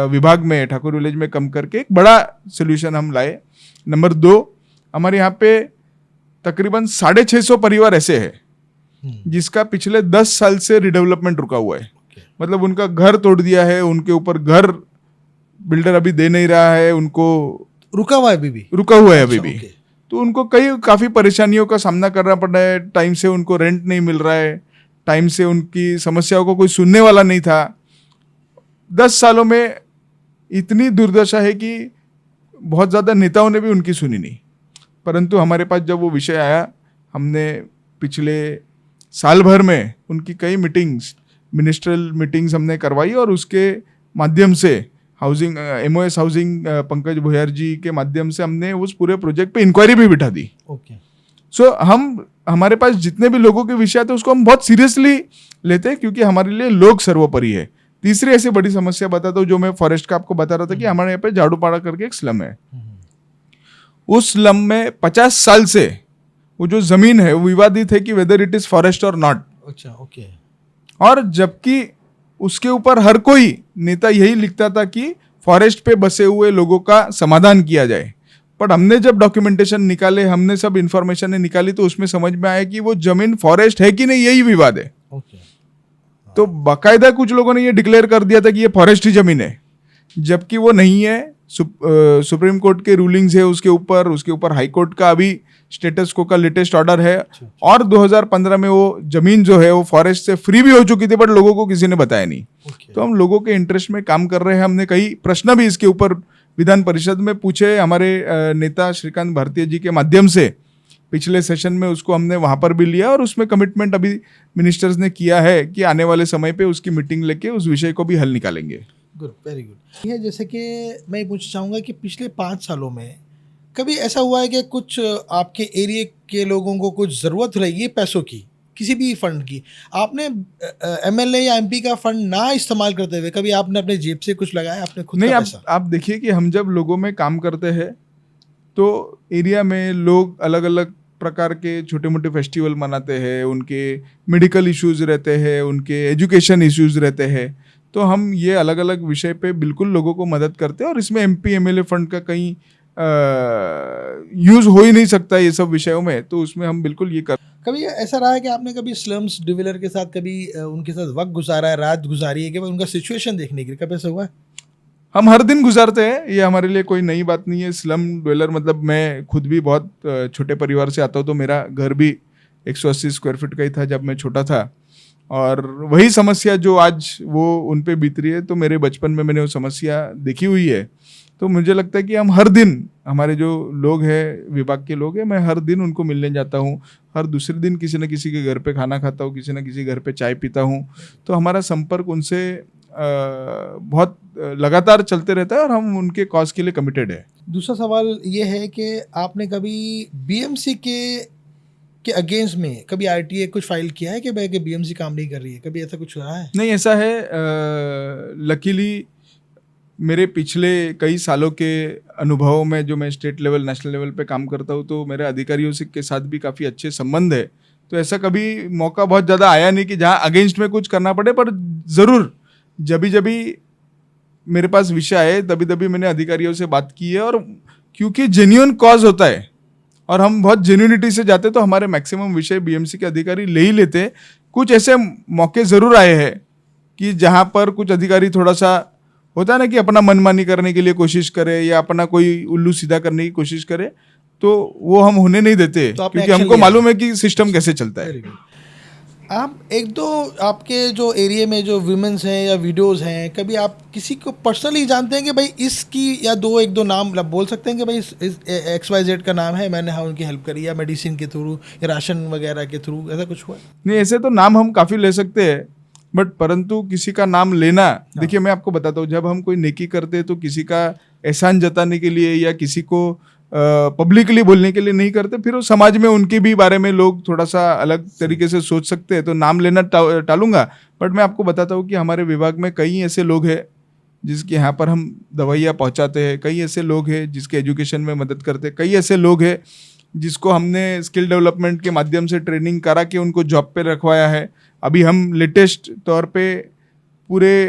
विभाग में, ठाकुर विलेज में कम करके एक बड़ा सोल्यूशन हम लाए। नंबर 2, हमारे यहाँ पे तकरीबन 650 परिवार ऐसे हैं जिसका पिछले 10 साल से रिडेवलपमेंट रुका हुआ है। मतलब उनका घर तोड़ दिया है, उनके ऊपर घर बिल्डर अभी दे नहीं रहा है, उनको रुका हुआ है अभी भी। तो उनको काफ़ी परेशानियों का सामना करना पड़ रहा है। टाइम से उनको रेंट नहीं मिल रहा है, टाइम से उनकी समस्याओं को कोई सुनने वाला नहीं था। 10 सालों में इतनी दुर्दशा है कि बहुत ज़्यादा नेताओं ने भी उनकी सुनी नहीं। परंतु हमारे पास जब वो विषय आया, हमने पिछले साल भर में उनकी कई मीटिंग्स, मिनिस्ट्रियल मीटिंग्स हमने करवाई और उसके माध्यम से हाउसिंग, MOS हाउसिंग पंकज भोयार जी के माध्यम से हमने उस पूरे प्रोजेक्ट पे इंक्वायरी भी बिठा दी। सो हमारे पास जितने भी लोगों के विषय आते हैं उसको हम बहुत सीरियसली लेते हैं, क्योंकि हमारे लिए लोग सर्वोपरि है। तीसरी ऐसी बड़ी समस्या बताता हूँ जो मैं फॉरेस्ट का आपको बता रहा था कि हमारे यहाँ पे झाड़ूपाड़ा करके एक स्लम है। उस स्लम में 50 साल से वो जो जमीन है वो विवादित है कि वेदर इट इज फॉरेस्ट और नॉट। अच्छा, ओके। और जबकि उसके ऊपर हर कोई नेता यही लिखता था कि फॉरेस्ट पे बसे हुए लोगों का समाधान किया जाए। पर हमने जब डॉक्यूमेंटेशन निकाले, हमने सब इंफॉर्मेशन निकाली, तो उसमें समझ में आया कि वो जमीन फॉरेस्ट है कि नहीं, यही विवाद है। तो बाकायदा कुछ लोगों ने ये डिक्लेयर कर दिया था कि ये फॉरेस्ट ही जमीन है, जबकि वो नहीं है। सुप्रीम कोर्ट के रूलिंग्स है उसके ऊपर हाई कोर्ट का अभी स्टेटस को का लेटेस्ट ऑर्डर है। और 2015 में वो जमीन जो है वो फॉरेस्ट से फ्री भी हो चुकी थी, बट लोगों को किसी ने बताया नहीं। तो हम लोगों के इंटरेस्ट में काम कर रहे हैं। हमने कई प्रश्न भी इसके ऊपर विधान परिषद में पूछे, हमारे नेता श्रीकांत भारतीय जी के माध्यम से पिछले सेशन में उसको हमने वहाँ पर भी लिया और उसमें कमिटमेंट अभी मिनिस्टर्स ने किया है कि आने वाले समय पे उसकी मीटिंग लेके उस विषय को भी हल निकालेंगे। Good, very good. ये जैसे कि मैं ये पूछना चाहूँगा कि पिछले 5 सालों में कभी ऐसा हुआ है कि कुछ आपके एरिया के लोगों को कुछ ज़रूरत रहेगी पैसों की, किसी भी फंड की, आपने MLA या MP का फंड ना इस्तेमाल करते हुए कभी आपने अपने जेब से कुछ लगाया, आपने खुद नहीं? का पैसा? आप देखिए कि हम जब लोगों में काम करते हैं तो एरिया में लोग अलग अलग प्रकार के छोटे मोटे फेस्टिवल मनाते हैं, उनके मेडिकल इश्यूज़ रहते हैं, उनके एजुकेशन इश्यूज़ रहते हैं। तो हम ये अलग अलग विषय पे बिल्कुल लोगों को मदद करते हैं और इसमें MP MLA फंड का कहीं यूज हो ही नहीं सकता ये सब विषयों में, तो उसमें हम बिल्कुल ये कर। कभी ऐसा रहा है कि आपने कभी स्लम्स डिवेलर के साथ कभी उनके साथ वक्त गुजारा है, रात गुजारी है कि उनका सिचुएशन देखने के लिए, कभी ऐसा हुआ है? हम हर दिन गुजारते हैं, ये हमारे लिए कोई नई बात नहीं है। स्लम ड्वेलर मतलब मैं खुद भी बहुत छोटे परिवार से आता हूँ, तो मेरा घर भी 180 स्क्वायर फीट का ही था जब मैं छोटा था, और वही समस्या जो आज वो उन पे बीत रही है, तो मेरे बचपन में मैंने वो समस्या देखी हुई है। तो मुझे लगता है कि हम हर दिन, हमारे जो लोग हैं विभाग के लोग हैं, मैं हर दिन उनको मिलने जाता हूँ, हर दूसरे दिन किसी न किसी के घर पे खाना खाता हूँ, किसी न किसी घर पे चाय पीता हूँ। तो हमारा संपर्क उनसे बहुत लगातार चलते रहता है और हम उनके कॉज के लिए कमिटेड है। दूसरा सवाल ये है कि आपने कभी बीएमसी के अगेंस्ट में कभी आरटीए कुछ फाइल किया है कि भाई कि बीएमसी काम नहीं कर रही है, कभी ऐसा कुछ रहा है? नहीं, ऐसा है लकीली मेरे पिछले कई सालों के अनुभवों में, जो मैं स्टेट लेवल नेशनल लेवल पे काम करता हूँ, तो मेरे अधिकारियों से के साथ भी काफ़ी अच्छे संबंध है। तो ऐसा कभी मौका बहुत ज़्यादा आया नहीं कि जहाँ अगेंस्ट में कुछ करना पड़े, पर ज़रूर जभी मेरे पास विषय आए तभी मैंने अधिकारियों से बात की है। और क्योंकि जेन्युइन कॉज होता है और हम बहुत जेन्युइनिटी से जाते, तो हमारे मैक्सिमम विषय बीएमसी के अधिकारी ले ही लेते। कुछ ऐसे मौके ज़रूर आए हैं कि जहाँ पर कुछ अधिकारी थोड़ा सा होता है ना कि अपना मनमानी करने के लिए कोशिश करे या अपना कोई उल्लू सीधा करने की कोशिश करे, तो वो हम होने नहीं देते, तो आपने क्योंकि action हमको लिया मालूम है कि सिस्टम कैसे चलता है। Very good. आप एक दो आपके जो एरिया में जो विमेंस हैं या वीडियोस हैं, कभी आप किसी को पर्सनली जानते हैं कि भाई इसकी, या एक दो नाम बोल सकते हैं कि भाई इस XYZ का नाम है, मैंने हाँ उनकी हेल्प करी, या मेडिसिन के थ्रू या राशन वगैरह के थ्रू, ऐसा कुछ हुआ? नहीं, ऐसे तो नाम हम काफ़ी ले सकते हैं, बट परंतु किसी का नाम लेना, देखिए मैं आपको बताता हूँ, जब हम कोई नेकी करते हैं तो किसी का एहसान जताने के लिए या किसी को पब्लिकली बोलने के लिए नहीं करते, फिर वो समाज में उनके भी बारे में लोग थोड़ा सा अलग तरीके से सोच सकते हैं, तो नाम लेना टालूंगा। बट मैं आपको बताता हूँ कि हमारे विभाग में कई ऐसे लोग हैं जिसके यहाँ पर हम दवाइयाँ पहुँचाते हैं, कई ऐसे लोग हैं जिसके एजुकेशन में मदद करते हैं, कई ऐसे लोग हैं जिसको हमने स्किल डेवलपमेंट के माध्यम से ट्रेनिंग करा के उनको जॉब पे रखवाया है। अभी हम लेटेस्ट तौर पे पूरे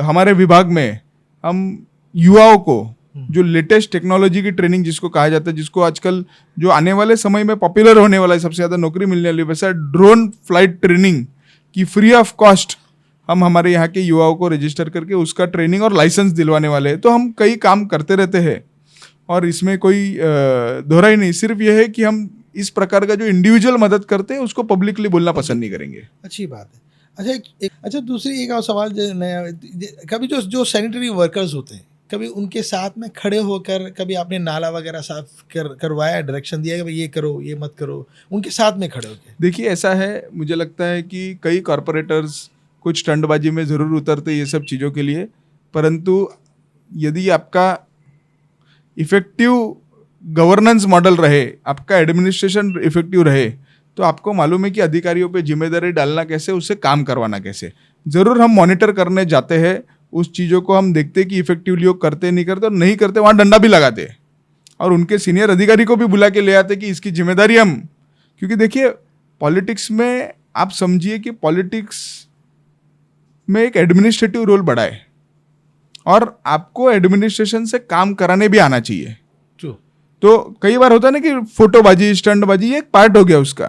हमारे विभाग में हम युवाओं को जो लेटेस्ट टेक्नोलॉजी की ट्रेनिंग जिसको कहा जाता है, जिसको आजकल जो आने वाले समय में पॉपुलर होने वाला है, सबसे ज़्यादा नौकरी मिलने वाली, वैसा ड्रोन फ्लाइट ट्रेनिंग की फ्री ऑफ कॉस्ट हम हमारे यहाँ के युवाओं को रजिस्टर करके उसका ट्रेनिंग और लाइसेंस दिलवाने वाले हैं। तो हम कई काम करते रहते हैं और इसमें कोई दोहराई नहीं, सिर्फ यह है कि हम इस प्रकार का जो इंडिविजुअल मदद करते हैं उसको पब्लिकली बोलना पसंद नहीं करेंगे। अच्छी बात है। अच्छा, दूसरी एक और सवाल जो नया, कभी जो सैनिटरी वर्कर्स होते हैं, कभी उनके साथ में खड़े होकर कभी आपने नाला वगैरह साफ करवाया, डायरेक्शन दिया कि भाई ये करो, ये मत करो, उनके साथ में खड़े होकर? देखिए, ऐसा है, मुझे लगता है कि कई कॉरपोरेटर्स कुछ स्टंटबाजी में ज़रूर उतरते ये सब चीज़ों के लिए, परंतु यदि आपका इफेक्टिव गवर्नेंस मॉडल रहे, आपका एडमिनिस्ट्रेशन इफेक्टिव रहे, तो आपको मालूम है कि अधिकारियों पे जिम्मेदारी डालना कैसे, उससे काम करवाना कैसे। ज़रूर हम मॉनिटर करने जाते हैं, उस चीज़ों को हम देखते कि इफेक्टिवली वो करते नहीं करते, और नहीं करते वहाँ डंडा भी लगाते और उनके सीनियर अधिकारी को भी बुला के ले आते कि इसकी जिम्मेदारी हम, क्योंकि देखिए पॉलिटिक्स में आप समझिए कि पॉलिटिक्स में एक एडमिनिस्ट्रेटिव रोल बड़ा है और आपको एडमिनिस्ट्रेशन से काम कराने भी आना चाहिए। तो कई बार होता है ना कि फोटोबाजी, स्टंटबाजी, ये एक पार्ट हो गया उसका,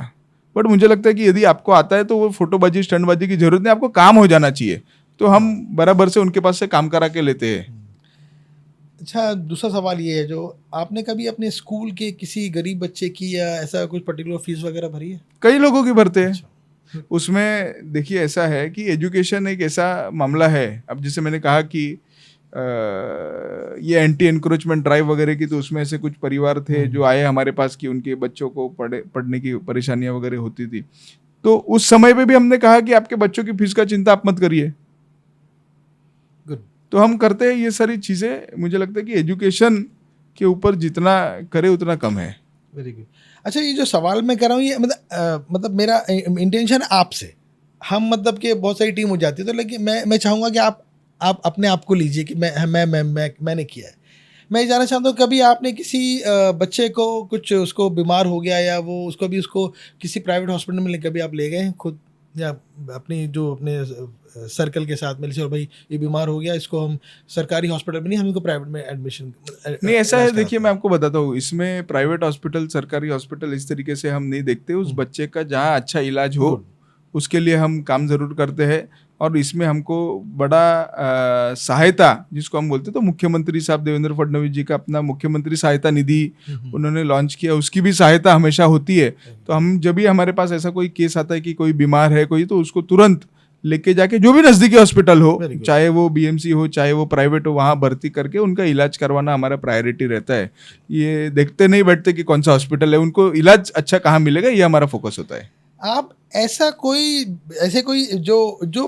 बट मुझे लगता है कि यदि आपको आता है तो वो फोटोबाजी, स्टंटबाजी की जरूरत नहीं, आपको काम हो जाना चाहिए, तो हम बराबर से उनके पास से काम करा के लेते हैं। अच्छा, दूसरा सवाल ये है, जो आपने कभी अपने स्कूल के किसी गरीब बच्चे की या ऐसा कुछ पर्टिकुलर फीस वगैरह भरी है? कई लोगों की भरते हैं। उसमें देखिए ऐसा है कि एजुकेशन एक ऐसा मामला है, अब जैसे मैंने कहा कि ये एंटी एनक्रोचमेंट ड्राइव वगैरह की, तो उसमें ऐसे कुछ परिवार थे जो आए हमारे पास कि उनके बच्चों को पढ़ने की परेशानियां वगैरह होती थी, तो उस समय पे भी हमने कहा कि आपके बच्चों की फीस का चिंता आप मत करिए। तो हम करते हैं ये सारी चीज़ें। मुझे लगता है कि एजुकेशन के ऊपर जितना करे उतना कम है। Very good. अच्छा, ये जो सवाल मैं कर रहा हूँ, ये मतलब मेरा इंटेंशन आपसे, हम मतलब कि बहुत सारी टीम हो जाती है, तो लेकिन मैं चाहूँगा कि आप अपने आप को लीजिए कि मैंने किया है। मैं ये जानना चाहता हूँ, कभी आपने किसी बच्चे को कुछ, उसको बीमार हो गया या वो उसको किसी प्राइवेट हॉस्पिटल में कभी आप ले गए हैं खुद? या अपनी जो अपने सर्कल के साथ मिल से, और भाई ये बीमार हो गया, इसको हम सरकारी हॉस्पिटल में नहीं, हम इनको प्राइवेट में एडमिशन नहीं ऐसा है, देखिए मैं आपको बताता हूँ, इसमें प्राइवेट हॉस्पिटल सरकारी हॉस्पिटल इस तरीके से हम नहीं देखते। उस बच्चे का जहाँ अच्छा इलाज हो उसके लिए हम काम जरूर करते हैं। और इसमें हमको बड़ा सहायता जिसको हम बोलते हैं, तो मुख्यमंत्री साहब देवेंद्र फडणवीस जी का अपना मुख्यमंत्री सहायता निधि उन्होंने लॉन्च किया, उसकी भी सहायता हमेशा होती है। तो हम जब भी हमारे पास ऐसा कोई केस आता है कि कोई बीमार है कोई, तो उसको तुरंत लेके जाके जो भी नजदीकी हॉस्पिटल हो, चाहे वो बीएमसी हो चाहे वो प्राइवेट हो, वहाँ भर्ती करके उनका इलाज करवाना हमारा प्रायोरिटी रहता है। ये देखते नहीं बैठते कि कौन सा हॉस्पिटल है, उनको इलाज अच्छा कहाँ मिलेगा, ये हमारा फोकस होता है। आप ऐसे कोई जो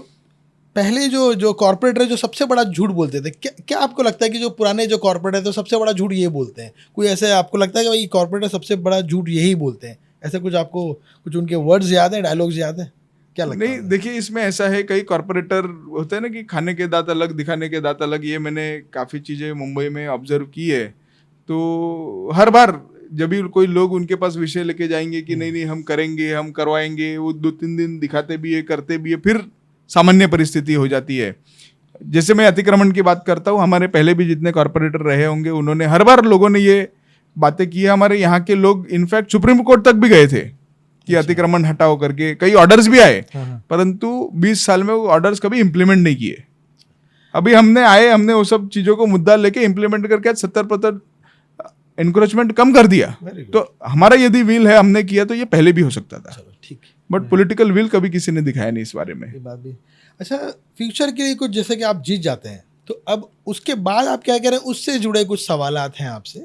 पहले जो कॉर्पोरेटर है जो सबसे बड़ा झूठ बोलते थे, क्या आपको लगता है कि जो पुराने जो कॉर्पोरेटर है तो सबसे बड़ा झूठ ये बोलते हैं? कोई ऐसे आपको लगता है कि भाई कॉर्पोरेटर सबसे बड़ा झूठ यही बोलते हैं? ऐसा कुछ आपको कुछ उनके वर्ड्स याद है, डायलॉग्स याद है, क्या लगता है? नहीं देखिए, इसमें ऐसा है, कई कॉर्पोरेटर होते हैं ना कि खाने के दांत अलग दिखाने के दांत अलग। ये मैंने काफ़ी चीज़ें मुंबई में ऑब्जर्व की है। तो हर बार जब भी कोई लोग उनके पास विषय लेके जाएंगे कि नहीं नहीं हम करेंगे हम करवाएंगे, वो 2-3 दिन दिखाते भी है करते भी है, फिर सामान्य परिस्थिति हो जाती है। जैसे मैं अतिक्रमण की बात करता हूँ, हमारे पहले भी जितने कॉर्पोरेटर रहे होंगे उन्होंने हर बार लोगों ने ये बातें की है। हमारे यहाँ के लोग इनफैक्ट सुप्रीम कोर्ट तक भी गए थे कि अतिक्रमण हटाओ करके, कई ऑर्डर्स भी आए, परंतु 20 साल में वो ऑर्डर्स कभी इंप्लीमेंट नहीं किए। अभी हमने वो सब चीजों को मुद्दा लेके इंप्लीमेंट करके 70% एनक्रोचमेंट कम कर दिया। तो हमारा यदि विल है, हमने किया, तो ये पहले भी हो सकता था। ठीक, बट पॉलिटिकल विल कभी किसी ने दिखाया नहीं इस बारे में। ये बात भी अच्छा। फ्यूचर के लिए कुछ, जैसे कि आप जीत जाते हैं तो अब उसके बाद आप क्या करें, उससे जुड़े कुछ सवालात हैं आपसे।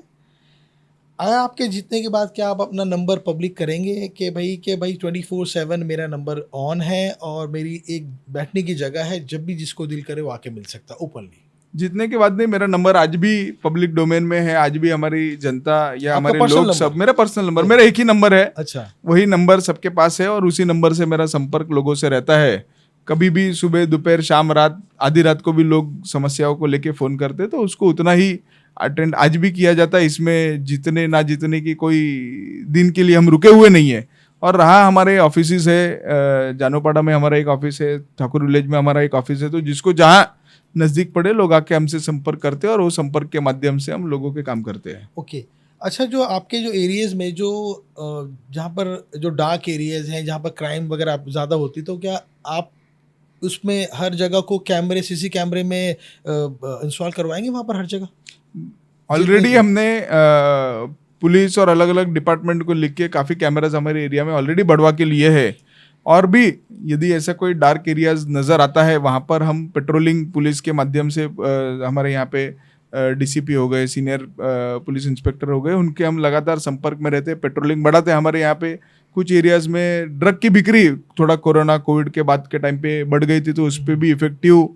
अगर आपके जीतने के बाद क्या आप अपना नंबर पब्लिक करेंगे कि भाई 24/7 मेरा नंबर ऑन है और मेरी एक बैठने की जगह है, जब भी जिसको दिल करे वो आके मिल सकता ओपनली? जीतने के बाद नहीं, मेरा नंबर आज भी पब्लिक डोमेन में है। आज भी हमारी जनता या हमारे लोग सब, मेरा पर्सनल नंबर, मेरा एक ही नंबर है। अच्छा, वही नंबर सबके पास है और उसी नंबर से मेरा संपर्क लोगों से रहता है। कभी भी सुबह दोपहर शाम रात आधी रात को भी लोग समस्याओं को लेके फोन करते, तो उसको उतना ही अटेंड आज भी किया जाता है। इसमें जीतने ना जीतने की कोई दिन के लिए हम रुके हुए नहीं है। और रहा हमारे ऑफिस है, जानोपाड़ा में हमारा एक ऑफिस है, ठाकुर विलेज में हमारा एक ऑफिस है, तो जिसको जहाँ नजदीक पड़े लोग आके हमसे संपर्क करते हैं और वो संपर्क के माध्यम से हम लोगों के काम करते हैं। ओके। अच्छा, जो आपके जो एरियाज में जो जहाँ पर जो डार्क एरियाज हैं, जहाँ पर क्राइम वगैरह ज़्यादा होती, तो क्या आप उसमें हर जगह को कैमरे, सीसी कैमरे में इंस्टॉल करवाएंगे वहाँ पर हर जगह? ऑलरेडी हमने पुलिस और अलग अलग डिपार्टमेंट को लिख के काफ़ी कैमराज हमारे एरिया में ऑलरेडी बढ़वा के लिए है। और भी यदि ऐसा कोई डार्क एरियाज नज़र आता है, वहाँ पर हम पेट्रोलिंग पुलिस के माध्यम से, हमारे यहाँ पे डीसीपी हो गए, सीनियर पुलिस इंस्पेक्टर हो गए, उनके हम लगातार संपर्क में रहते हैं, पेट्रोलिंग बढ़ाते हैं। हमारे यहाँ पे कुछ एरियाज में ड्रग की बिक्री थोड़ा कोरोना कोविड के बाद के टाइम पे बढ़ गई थी, तो उस पर भी इफेक्टिव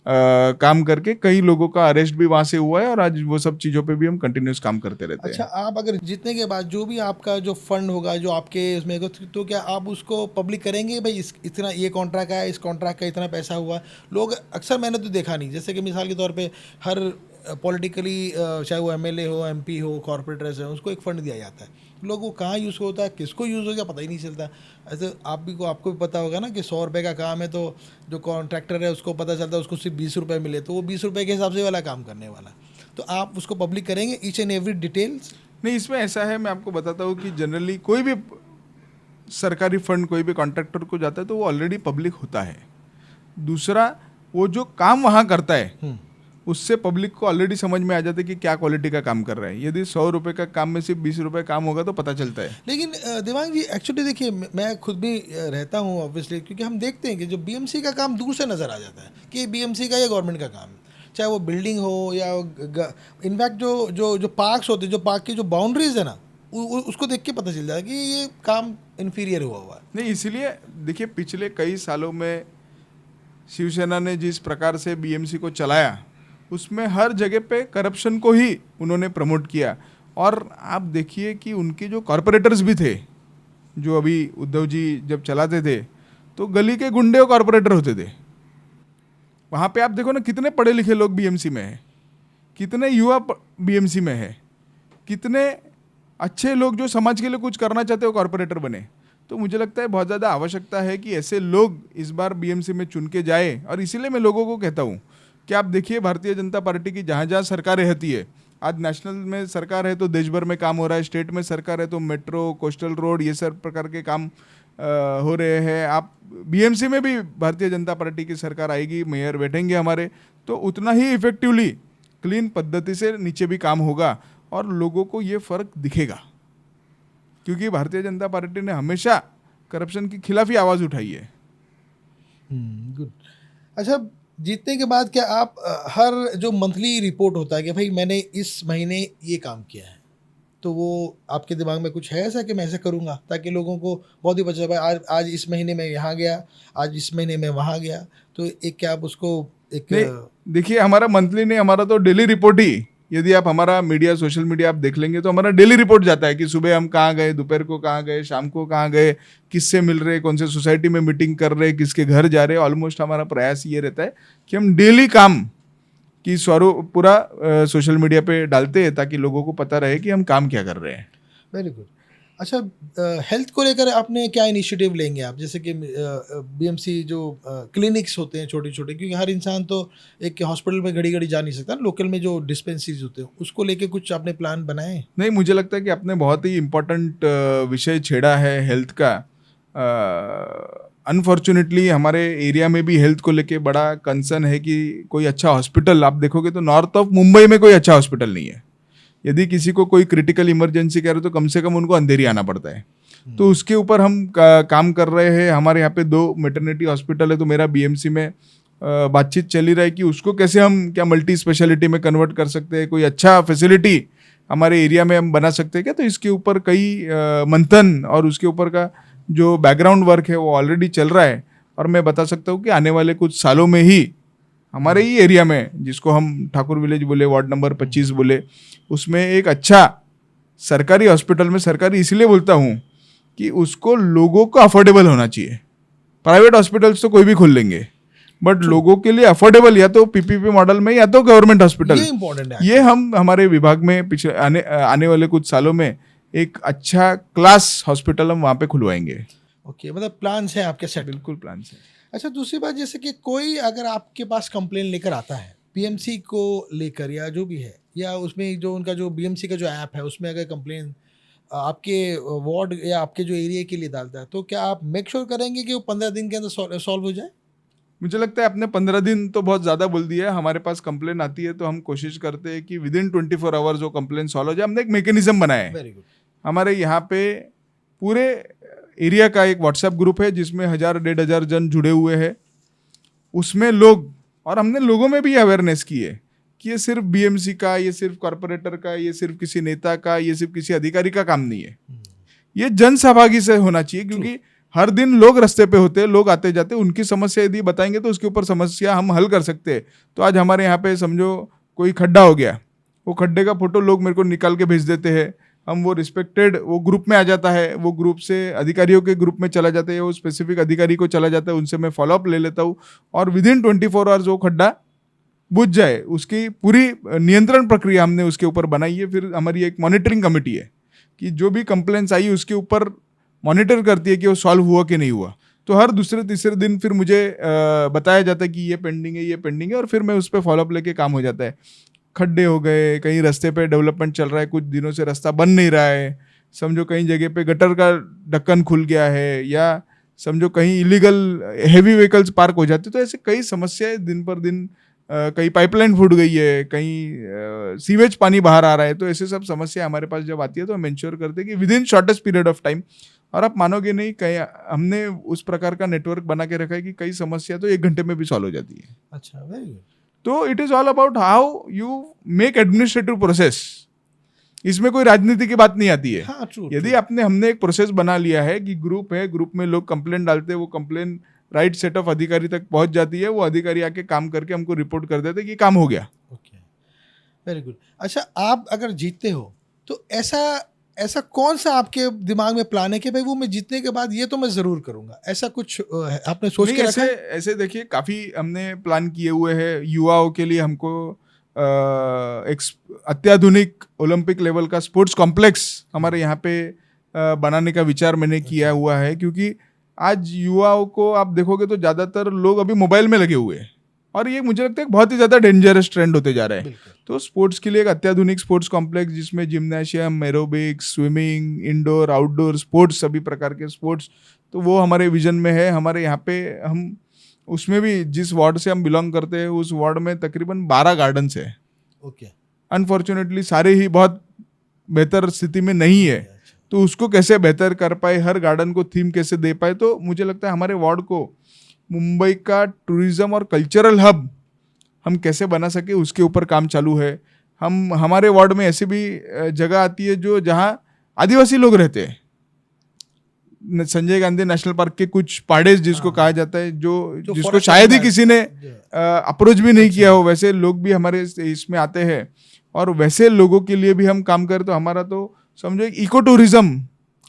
काम करके कई लोगों का अरेस्ट भी वहाँ से हुआ है। और आज वो सब चीज़ों पे भी हम कंटिन्यूस काम करते रहते हैं। अच्छा, आप अगर जीतने के बाद जो भी आपका जो फंड होगा जो आपके इसमें, तो क्या आप उसको पब्लिक करेंगे? भाई इतना ये कॉन्ट्रैक्ट है, इस कॉन्ट्रैक्ट का इतना पैसा हुआ? लोग अक्सर, मैंने तो देखा नहीं, जैसे कि मिसाल के तौर पे हर पॉलिटिकली चाहे वो एमएलए हो, एमपी हो, कॉर्पोरेटर्स है, उसको एक फंड दिया जाता है। लोग वो कहाँ यूज़ होता है, किसको यूज़ हो गया, पता ही नहीं चलता। ऐसे आपको भी पता होगा ना कि 100 रुपये का काम है, तो जो कॉन्ट्रैक्टर है उसको पता चलता है उसको सिर्फ 20 रुपये मिले, तो वो 20 रुपये के हिसाब से वाला काम करने वाला। तो आप उसको पब्लिक करेंगे ईच एंड एवरी डिटेल्स? नहीं, इसमें ऐसा है, मैं आपको बताता हूँ कि जनरली कोई भी सरकारी फंड कोई भी कॉन्ट्रैक्टर को जाता है तो वो ऑलरेडी पब्लिक होता है। दूसरा, वो जो काम वहाँ करता है उससे पब्लिक को ऑलरेडी समझ में आ जाता है कि क्या क्वालिटी का काम कर रहा है। यदि 100 रुपये का काम में सिर्फ 20 रुपये काम होगा तो पता चलता है। लेकिन देवांग जी, एक्चुअली देखिए, मैं खुद भी रहता हूँ ऑब्वियसली, क्योंकि हम देखते हैं कि जो बीएमसी का काम दूर से नज़र आ जाता है कि बीएमसी का या गवर्नमेंट का काम है, चाहे वो बिल्डिंग हो या इनफैक्ट जो पार्क्स होते हैं, जो पार्क की जो बाउंड्रीज है ना, उसको देख के पता चल जाता है कि ये काम इन्फीरियर हुआ है। नहीं, इसीलिए देखिए पिछले कई सालों में शिवसेना ने जिस प्रकार से बीएमसी को चलाया, उसमें हर जगह पे करप्शन को ही उन्होंने प्रमोट किया। और आप देखिए कि उनके जो कॉरपोरेटर्स भी थे, जो अभी उद्धव जी जब चलाते थे, तो गली के गुंडे और कॉरपोरेटर होते थे। वहाँ पे आप देखो ना, कितने पढ़े लिखे लोग बीएमसी में हैं, कितने युवा बीएमसी में है, कितने अच्छे लोग जो समाज के लिए कुछ करना चाहते हो कॉरपोरेटर बने। तो मुझे लगता है बहुत ज़्यादा आवश्यकता है कि ऐसे लोग इस बार बीएमसी में चुन के जाए। और इसीलिए मैं लोगों को कहता हूँ कि आप देखिए भारतीय जनता पार्टी की जहाँ जहाँ सरकारें रहती है, आज नेशनल में सरकार है तो देश भर में काम हो रहा है, स्टेट में सरकार है तो मेट्रो, कोस्टल रोड, ये सब प्रकार के काम हो रहे हैं। आप बीएमसी में भी भारतीय जनता पार्टी की सरकार आएगी, मेयर बैठेंगे हमारे, तो उतना ही इफेक्टिवली क्लीन पद्धति से नीचे भी काम होगा और लोगों को ये फ़र्क दिखेगा। क्योंकि भारतीय जनता पार्टी ने हमेशा करप्शन के खिलाफ ही आवाज़ उठाई है। गुड। अच्छा, जीतने के बाद क्या आप हर जो मंथली रिपोर्ट होता है कि भाई मैंने इस महीने ये काम किया है, तो वो आपके दिमाग में कुछ है ऐसा कि मैं ऐसा करूँगा, ताकि लोगों को बहुत ही पता भाई आज इस महीने में यहाँ गया, आज इस महीने में वहाँ गया, तो एक क्या आप उसको एक देखिए हमारा मंथली नहीं, हमारा तो डेली रिपोर्ट ही, यदि आप हमारा मीडिया, सोशल मीडिया आप देख लेंगे तो हमारा डेली रिपोर्ट जाता है कि सुबह हम कहाँ गए, दोपहर को कहाँ गए, शाम को कहाँ गए, किससे मिल रहे, कौन से सोसाइटी में मीटिंग कर रहे, किसके घर जा रहे। ऑलमोस्ट हमारा प्रयास ये रहता है कि हम डेली काम की स्वरूप पूरा सोशल मीडिया पे डालते हैं ताकि लोगों को पता रहे कि हम काम क्या कर रहे हैं। Very good. अच्छा, हेल्थ को लेकर आपने क्या इनिशिएटिव लेंगे आप, जैसे कि बीएमसी जो क्लिनिक्स होते हैं छोटे छोटे, क्योंकि हर इंसान तो एक हॉस्पिटल में घड़ी घड़ी जा नहीं सकता, लोकल में जो डिस्पेंसरीज होते हैं उसको लेके कुछ आपने प्लान बनाए? नहीं, मुझे लगता है कि आपने बहुत ही इम्पोर्टेंट विषय छेड़ा है हेल्थ का। अनफॉर्चुनेटली हमारे एरिया में भी हेल्थ को लेके बड़ा कंसर्न है कि कोई अच्छा हॉस्पिटल, आप देखोगे तो नॉर्थ ऑफ मुंबई में कोई अच्छा हॉस्पिटल नहीं है। यदि किसी को कोई क्रिटिकल इमरजेंसी कह रहे तो कम से कम उनको अंधेरी आना पड़ता है। तो उसके ऊपर हम काम कर रहे हैं। हमारे यहाँ पे 2 मैटरनिटी हॉस्पिटल है, तो मेरा बीएमसी में बातचीत चली रही है कि उसको कैसे हम क्या मल्टी स्पेशलिटी में कन्वर्ट कर सकते हैं, कोई अच्छा फैसिलिटी हमारे एरिया में हम बना सकते हैं क्या। तो इसके ऊपर कई मंथन और उसके ऊपर का जो बैकग्राउंड वर्क है वो ऑलरेडी चल रहा है। और मैं बता सकता हूँ कि आने वाले कुछ सालों में ही हमारे ही एरिया में, जिसको हम ठाकुर विलेज बोले, वार्ड नंबर 25 बोले, उसमें एक अच्छा सरकारी हॉस्पिटल में, सरकारी इसलिए बोलता हूँ कि उसको लोगों को अफोर्डेबल होना चाहिए। प्राइवेट हॉस्पिटल्स तो कोई भी खोल लेंगे, बट लोगों के लिए अफोर्डेबल, या तो पीपीपी मॉडल में या तो गवर्नमेंट हॉस्पिटल। ये इम्पोर्टेंट है। ये हम हमारे विभाग में पिछले आने वाले कुछ सालों में एक अच्छा क्लास हॉस्पिटल हम वहाँ पे खुलवाएंगे। ओके, मतलब प्लान्स हैं आपके सेट? बिल्कुल प्लान है। अच्छा, दूसरी बात, जैसे कि कोई अगर आपके पास कंप्लेन लेकर आता है बीएमसी को लेकर या जो भी है, या उसमें जो उनका जो बीएमसी का जो ऐप है उसमें अगर कंप्लेन आपके वार्ड या आपके जो एरिया के लिए डालता है, तो क्या आप मेक श्योर करेंगे कि वो 15 दिन के अंदर सॉल्व हो जाए? मुझे लगता है आपने 15 दिन तो बहुत ज़्यादा बोल दिया है। हमारे पास कंप्लेन आती है तो हम कोशिश करते हैं कि विद इन 24 आवर्स वो कंप्लेन सॉल्व हो जाए। हमने एक मैकेनिज्म बनाया है। Very good. हमारे यहाँ पे पूरे एरिया का एक व्हाट्सएप ग्रुप है जिसमें 1000-1500 जन जुड़े हुए हैं। उसमें लोग, और हमने लोगों में भी अवेयरनेस की है कि ये सिर्फ बीएमसी का, ये सिर्फ कॉरपोरेटर का, ये सिर्फ किसी नेता का, ये सिर्फ किसी अधिकारी का काम नहीं है। ये जन सहभागी से होना चाहिए, क्योंकि हर दिन लोग रास्ते पे होते हैं, लोग आते जाते, उनकी समस्या यदि बताएंगे तो उसके ऊपर समस्या हम हल कर सकते हैं। तो आज हमारे यहाँ पे समझो कोई खड्डा हो गया, वो खड्डे का फोटो लोग मेरे को निकाल के भेज देते हैं। हम वो रिस्पेक्टेड वो ग्रुप में आ जाता है, वो ग्रुप से अधिकारियों के ग्रुप में चला जाता है, वो स्पेसिफिक अधिकारी को चला जाता है, उनसे मैं फॉलोअप ले लेता हूँ और विद इन 24 आवर्स वो खड्डा बुझ जाए। उसकी पूरी नियंत्रण प्रक्रिया हमने उसके ऊपर बनाई है। फिर हमारी एक मॉनिटरिंग कमेटी है कि जो भी कंप्लेंट्स आई उसके ऊपर मॉनिटर करती है कि वो सॉल्व हुआ कि नहीं हुआ। तो हर दूसरे तीसरे दिन फिर मुझे बताया जाता है कि ये पेंडिंग है, ये पेंडिंग है, और फिर मैं उस पर फॉलोअप लेके काम हो जाता है। खड्डे हो गए, कहीं रास्ते पे डेवलपमेंट चल रहा है, कुछ दिनों से रास्ता बन नहीं रहा है, समझो कहीं जगह पे गटर का ढक्कन खुल गया है, या समझो कहीं इलीगल हेवी व्हीकल्स पार्क हो जाते, तो ऐसे कई समस्याएं दिन पर दिन, कहीं पाइपलाइन फूट गई है, कहीं सीवेज पानी बाहर आ रहा है। तो ऐसे सब समस्या हमारे पास जब आती है तो हम इंश्योर करते हैं कि with in shortest period of time, और आप मानोगे नहीं, कहीं हमने उस प्रकार का नेटवर्क बना के रखा है कि कई समस्या तो 1 घंटे में भी सॉल्व हो जाती है। अच्छा, वेरी गुड। तो it is all about how you make administrative process. इसमें कोई राजनीति की बात नहीं आती है। हाँ, ट्रू। यदि हमने एक प्रोसेस बना लिया है कि ग्रुप है, ग्रुप में लोग कंप्लेंट डालते हैं, वो कंप्लेंट राइट सेट ऑफ अधिकारी तक पहुंच जाती है, वो अधिकारी आके काम करके हमको रिपोर्ट कर देते कि काम हो गया। Okay, very good. अच्छा, आप अगर जीतते हो तो ऐसा कौन सा आपके दिमाग में प्लान है कि भाई वो मैं जीतने के बाद ये तो मैं जरूर करूंगा, ऐसा कुछ आपने सोच के रखा है? ऐसे देखिए काफी हमने प्लान किए हुए हैं। युवाओं के लिए हमको एक अत्याधुनिक ओलंपिक लेवल का स्पोर्ट्स कॉम्प्लेक्स हमारे यहाँ पे बनाने का विचार मैंने किया हुआ है, क्योंकि आज युवाओं को आप देखोगे तो ज़्यादातर लोग अभी मोबाइल में लगे हुए हैं, और ये मुझे लगता है बहुत ही ज़्यादा डेंजरस ट्रेंड होते जा रहा है। तो स्पोर्ट्स के लिए एक अत्याधुनिक स्पोर्ट्स कॉम्प्लेक्स जिसमें gymnasium, aerobics, swimming, indoor outdoor sports, सभी प्रकार के स्पोर्ट्स, तो वो हमारे विजन में है। हमारे यहाँ पे हम उसमें भी जिस वार्ड से हम बिलोंग करते हैं उस वार्ड में तकरीबन 12 गार्डन्स है। ओके। अनफॉर्चुनेटली सारे ही बहुत बेहतर स्थिति में नहीं है, तो उसको कैसे बेहतर कर पाए, हर गार्डन को थीम कैसे दे पाए, तो मुझे लगता है हमारे वार्ड को मुंबई का टूरिज्म और कल्चरल हब हम कैसे बना सके उसके ऊपर काम चालू है। हमारे वार्ड में ऐसी भी जगह आती है जो जहाँ आदिवासी लोग रहते हैं, संजय गांधी नेशनल पार्क के कुछ पहाड़े जिसको कहा जाता है, जो जिसको शायद ही किसी ने अप्रोच भी नहीं किया हो, वैसे लोग भी हमारे इसमें आते हैं, और वैसे लोगों के लिए भी हम काम करें तो हमारा तो समझो एक इको टूरिज्म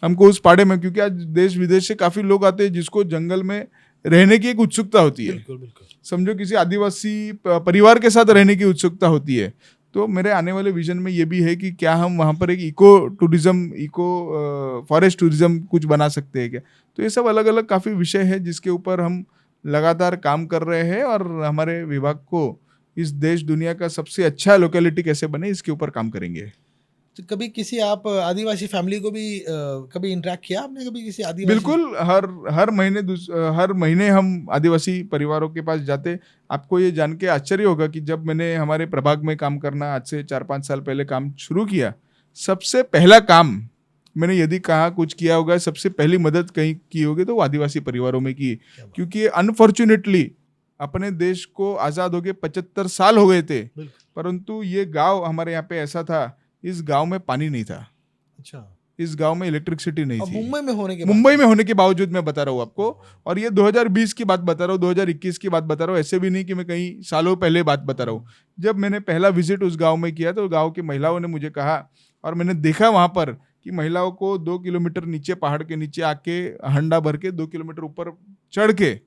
हमको उस पहाड़े में, क्योंकि आज देश विदेश से काफ़ी लोग आते हैं जिसको जंगल में रहने की एक उत्सुकता होती है। बिल्कुल। समझो किसी आदिवासी परिवार के साथ रहने की उत्सुकता होती है। तो मेरे आने वाले विजन में ये भी है कि क्या हम वहाँ पर एक eco tourism, eco forest tourism कुछ बना सकते हैं क्या। तो ये सब अलग अलग काफ़ी विषय है जिसके ऊपर हम लगातार काम कर रहे हैं, और हमारे विभाग को इस देश दुनिया का सबसे अच्छा लोकेलिटी कैसे बने इसके ऊपर काम करेंगे। तो कभी किसी आप आदिवासी फैमिली को भी कभी इंटरेक्ट किया आपने, कभी किसी आदिवासी? बिल्कुल, हर महीने हम आदिवासी परिवारों के पास जाते। आपको ये जान के आश्चर्य होगा कि जब मैंने हमारे प्रभाग में काम करना आज से 4-5 साल पहले काम शुरू किया, सबसे पहला काम मैंने यदि कहा कुछ किया होगा, सबसे पहली मदद कहीं की होगी तो वो आदिवासी परिवारों में की, क्योंकि अनफॉर्चुनेटली अपने देश को आज़ाद हो गए 75 साल हो गए थे, परंतु ये गांव हमारे यहाँ पे ऐसा था, इस गांव में पानी नहीं था। अच्छा। इस गांव में इलेक्ट्रिसिटी नहीं थी। मुंबई में होने के बावजूद मैं बता रहा हूँ आपको, और ये 2020 की बात बता रहा हूँ, 2021 की बात बता रहा हूँ, ऐसे भी नहीं कि मैं कहीं सालों पहले बात बता रहा हूँ। जब मैंने पहला विजिट उस गाँव में किया तो गाँव की महिलाओं ने मुझे कहा, और मैंने देखा वहाँ पर कि महिलाओं को 2 किलोमीटर नीचे, पहाड़ के नीचे आके हंडा भर के 2 किलोमीटर ऊपर चढ़ के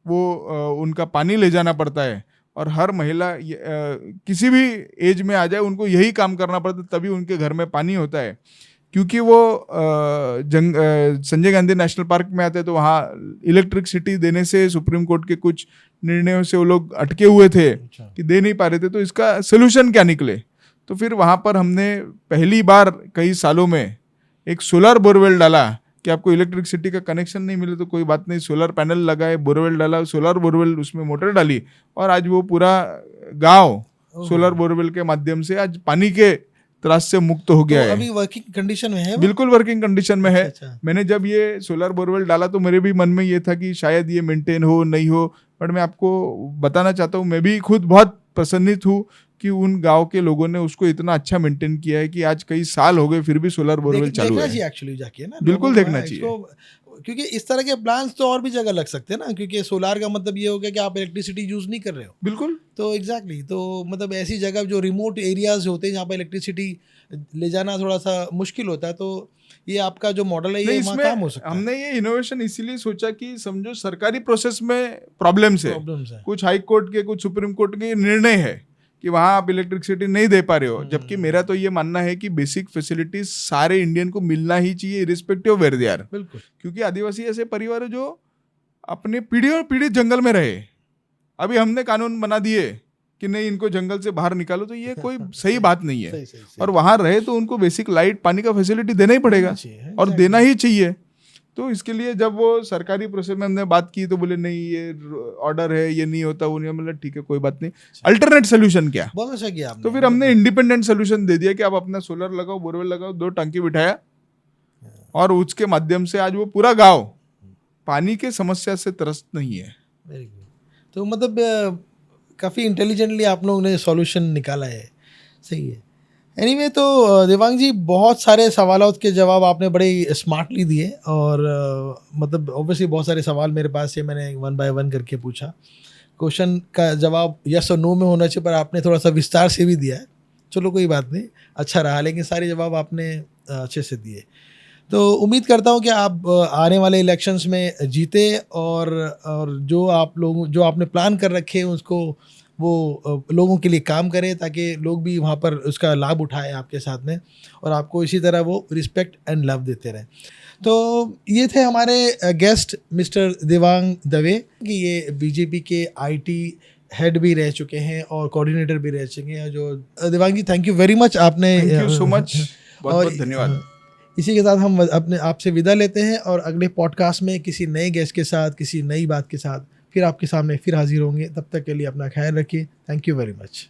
वो उनका पानी ले जाना पड़ता है, और हर महिला किसी भी एज में आ जाए उनको यही काम करना पड़ता है, तभी उनके घर में पानी होता है। क्योंकि वो संजय गांधी नेशनल पार्क में आते हैं तो वहाँ इलेक्ट्रिसिटी देने से सुप्रीम कोर्ट के कुछ निर्णयों से वो लोग अटके हुए थे कि दे नहीं पा रहे थे, तो इसका सोल्यूशन क्या निकले। तो फिर वहाँ पर हमने पहली बार कई सालों में एक सोलर बोरवेल डाला कि आपको इलेक्ट्रिसिटी का कनेक्शन नहीं मिले तो कोई बात नहीं, सोलर पैनल लगाए, बोरवेल डाला, सोलर बोरवेल उसमें मोटर डाली, और आज वो पूरा गांव सोलर बोरवेल के माध्यम से आज पानी के त्रास से मुक्त हो गया है। अभी वर्किंग कंडीशन में है? बिल्कुल वर्किंग कंडीशन में है। मैंने जब ये सोलर बोरवेल डाला तो मेरे भी मन में ये था कि शायद ये मेंटेन हो नहीं हो, बट मैं आपको बताना चाहता हूँ मैं भी खुद बहुत प्रसन्नित हूँ कि उन गांव के लोगों ने उसको इतना अच्छा मेंटेन किया है कि आज कई साल हो गए फिर भी सोलर बोरवेल चालू है। एक्चुअली जाके ना, बिल्कुल देखना चाहिए, क्योंकि इस तरह के प्लान्स तो और भी जगह लग सकते हैं ना, क्योंकि सोलार का मतलब ये हो गया कि आप इलेक्ट्रिसिटी यूज नहीं कर रहे हो। बिल्कुल। तो एग्जैक्टली, तो मतलब ऐसी जगह जो रिमोट एरियाज होते हैं जहाँ पर इलेक्ट्रिसिटी ले जाना थोड़ा सा मुश्किल होता है, तो ये आपका जो मॉडल है ये वहाँ काम हो सकता है। हमने ये इनोवेशन इसीलिए सोचा कि समझो सरकारी प्रोसेस में प्रॉब्लम्स है, कुछ हाई कोर्ट के, कुछ सुप्रीम कोर्ट के निर्णय है कि वहाँ आप इलेक्ट्रिसिटी नहीं दे पा रहे हो, जबकि मेरा तो ये मानना है कि बेसिक फैसिलिटीज सारे इंडियन को मिलना ही चाहिए irrespective of where they are. बिल्कुल, क्योंकि आदिवासी ऐसे परिवार है जो अपने पीढ़ी और पीढ़ी जंगल में रहे, अभी हमने कानून बना दिए कि नहीं इनको जंगल से बाहर निकालो, तो ये कोई सही बात नहीं है। सही। और वहाँ रहे तो उनको बेसिक लाइट, पानी का फैसिलिटी देना ही पड़ेगा और देना ही चाहिए। तो इसके लिए जब वो सरकारी प्रोसेस में हमने बात की तो बोले नहीं ये ऑर्डर है, ये नहीं होता, वो नहीं। मतलब ठीक है कोई बात नहीं, अल्टरनेट सोल्यूशन क्या। बहुत अच्छा किया आपने। तो फिर हमने इंडिपेंडेंट सोल्यूशन दे दिया कि आप अपना सोलर लगाओ, बोरवेल लगाओ, 2 टंकी बिठाया, और उसके माध्यम से आज वो पूरा गाँव पानी के समस्या से त्रस्त नहीं है। Very good. तो मतलब काफ़ी इंटेलिजेंटली आप लोगों ने सॉल्यूशन निकाला है, सही है। एनीवे तो देवांग जी, बहुत सारे सवालों के जवाब आपने बड़े स्मार्टली दिए, और मतलब ऑब्वियसली बहुत सारे सवाल मेरे पास से मैंने 1 बाय 1 करके पूछा। क्वेश्चन का जवाब यस और नो में होना चाहिए, पर आपने थोड़ा सा विस्तार से भी दिया है। चलो कोई बात नहीं, अच्छा रहा, लेकिन सारे जवाब आपने अच्छे से दिए। तो उम्मीद करता हूँ कि आप आने वाले इलेक्शंस में जीते, और जो आप लोग जो आपने प्लान कर रखे हैं उसको वो लोगों के लिए काम करें ताकि लोग भी वहाँ पर उसका लाभ उठाएं आपके साथ में, और आपको इसी तरह वो रिस्पेक्ट एंड लव देते रहें। तो ये थे हमारे गेस्ट मिस्टर देवांग दवे, कि ये बीजेपी के आईटी हेड भी रह चुके हैं और कोऑर्डिनेटर भी रह चुके हैं। जो देवांग जी, थैंक यू वेरी मच, आपने थैंक यू सो मच, बहुत और बहुत धन्यवाद। इसी के साथ हम अपने आपसे विदा लेते हैं और अगले पॉडकास्ट में किसी नए गेस्ट के साथ, किसी नई बात के साथ फिर आपके सामने फिर हाजिर होंगे। तब तक के लिए अपना ख्याल रखिए। Thank you very much.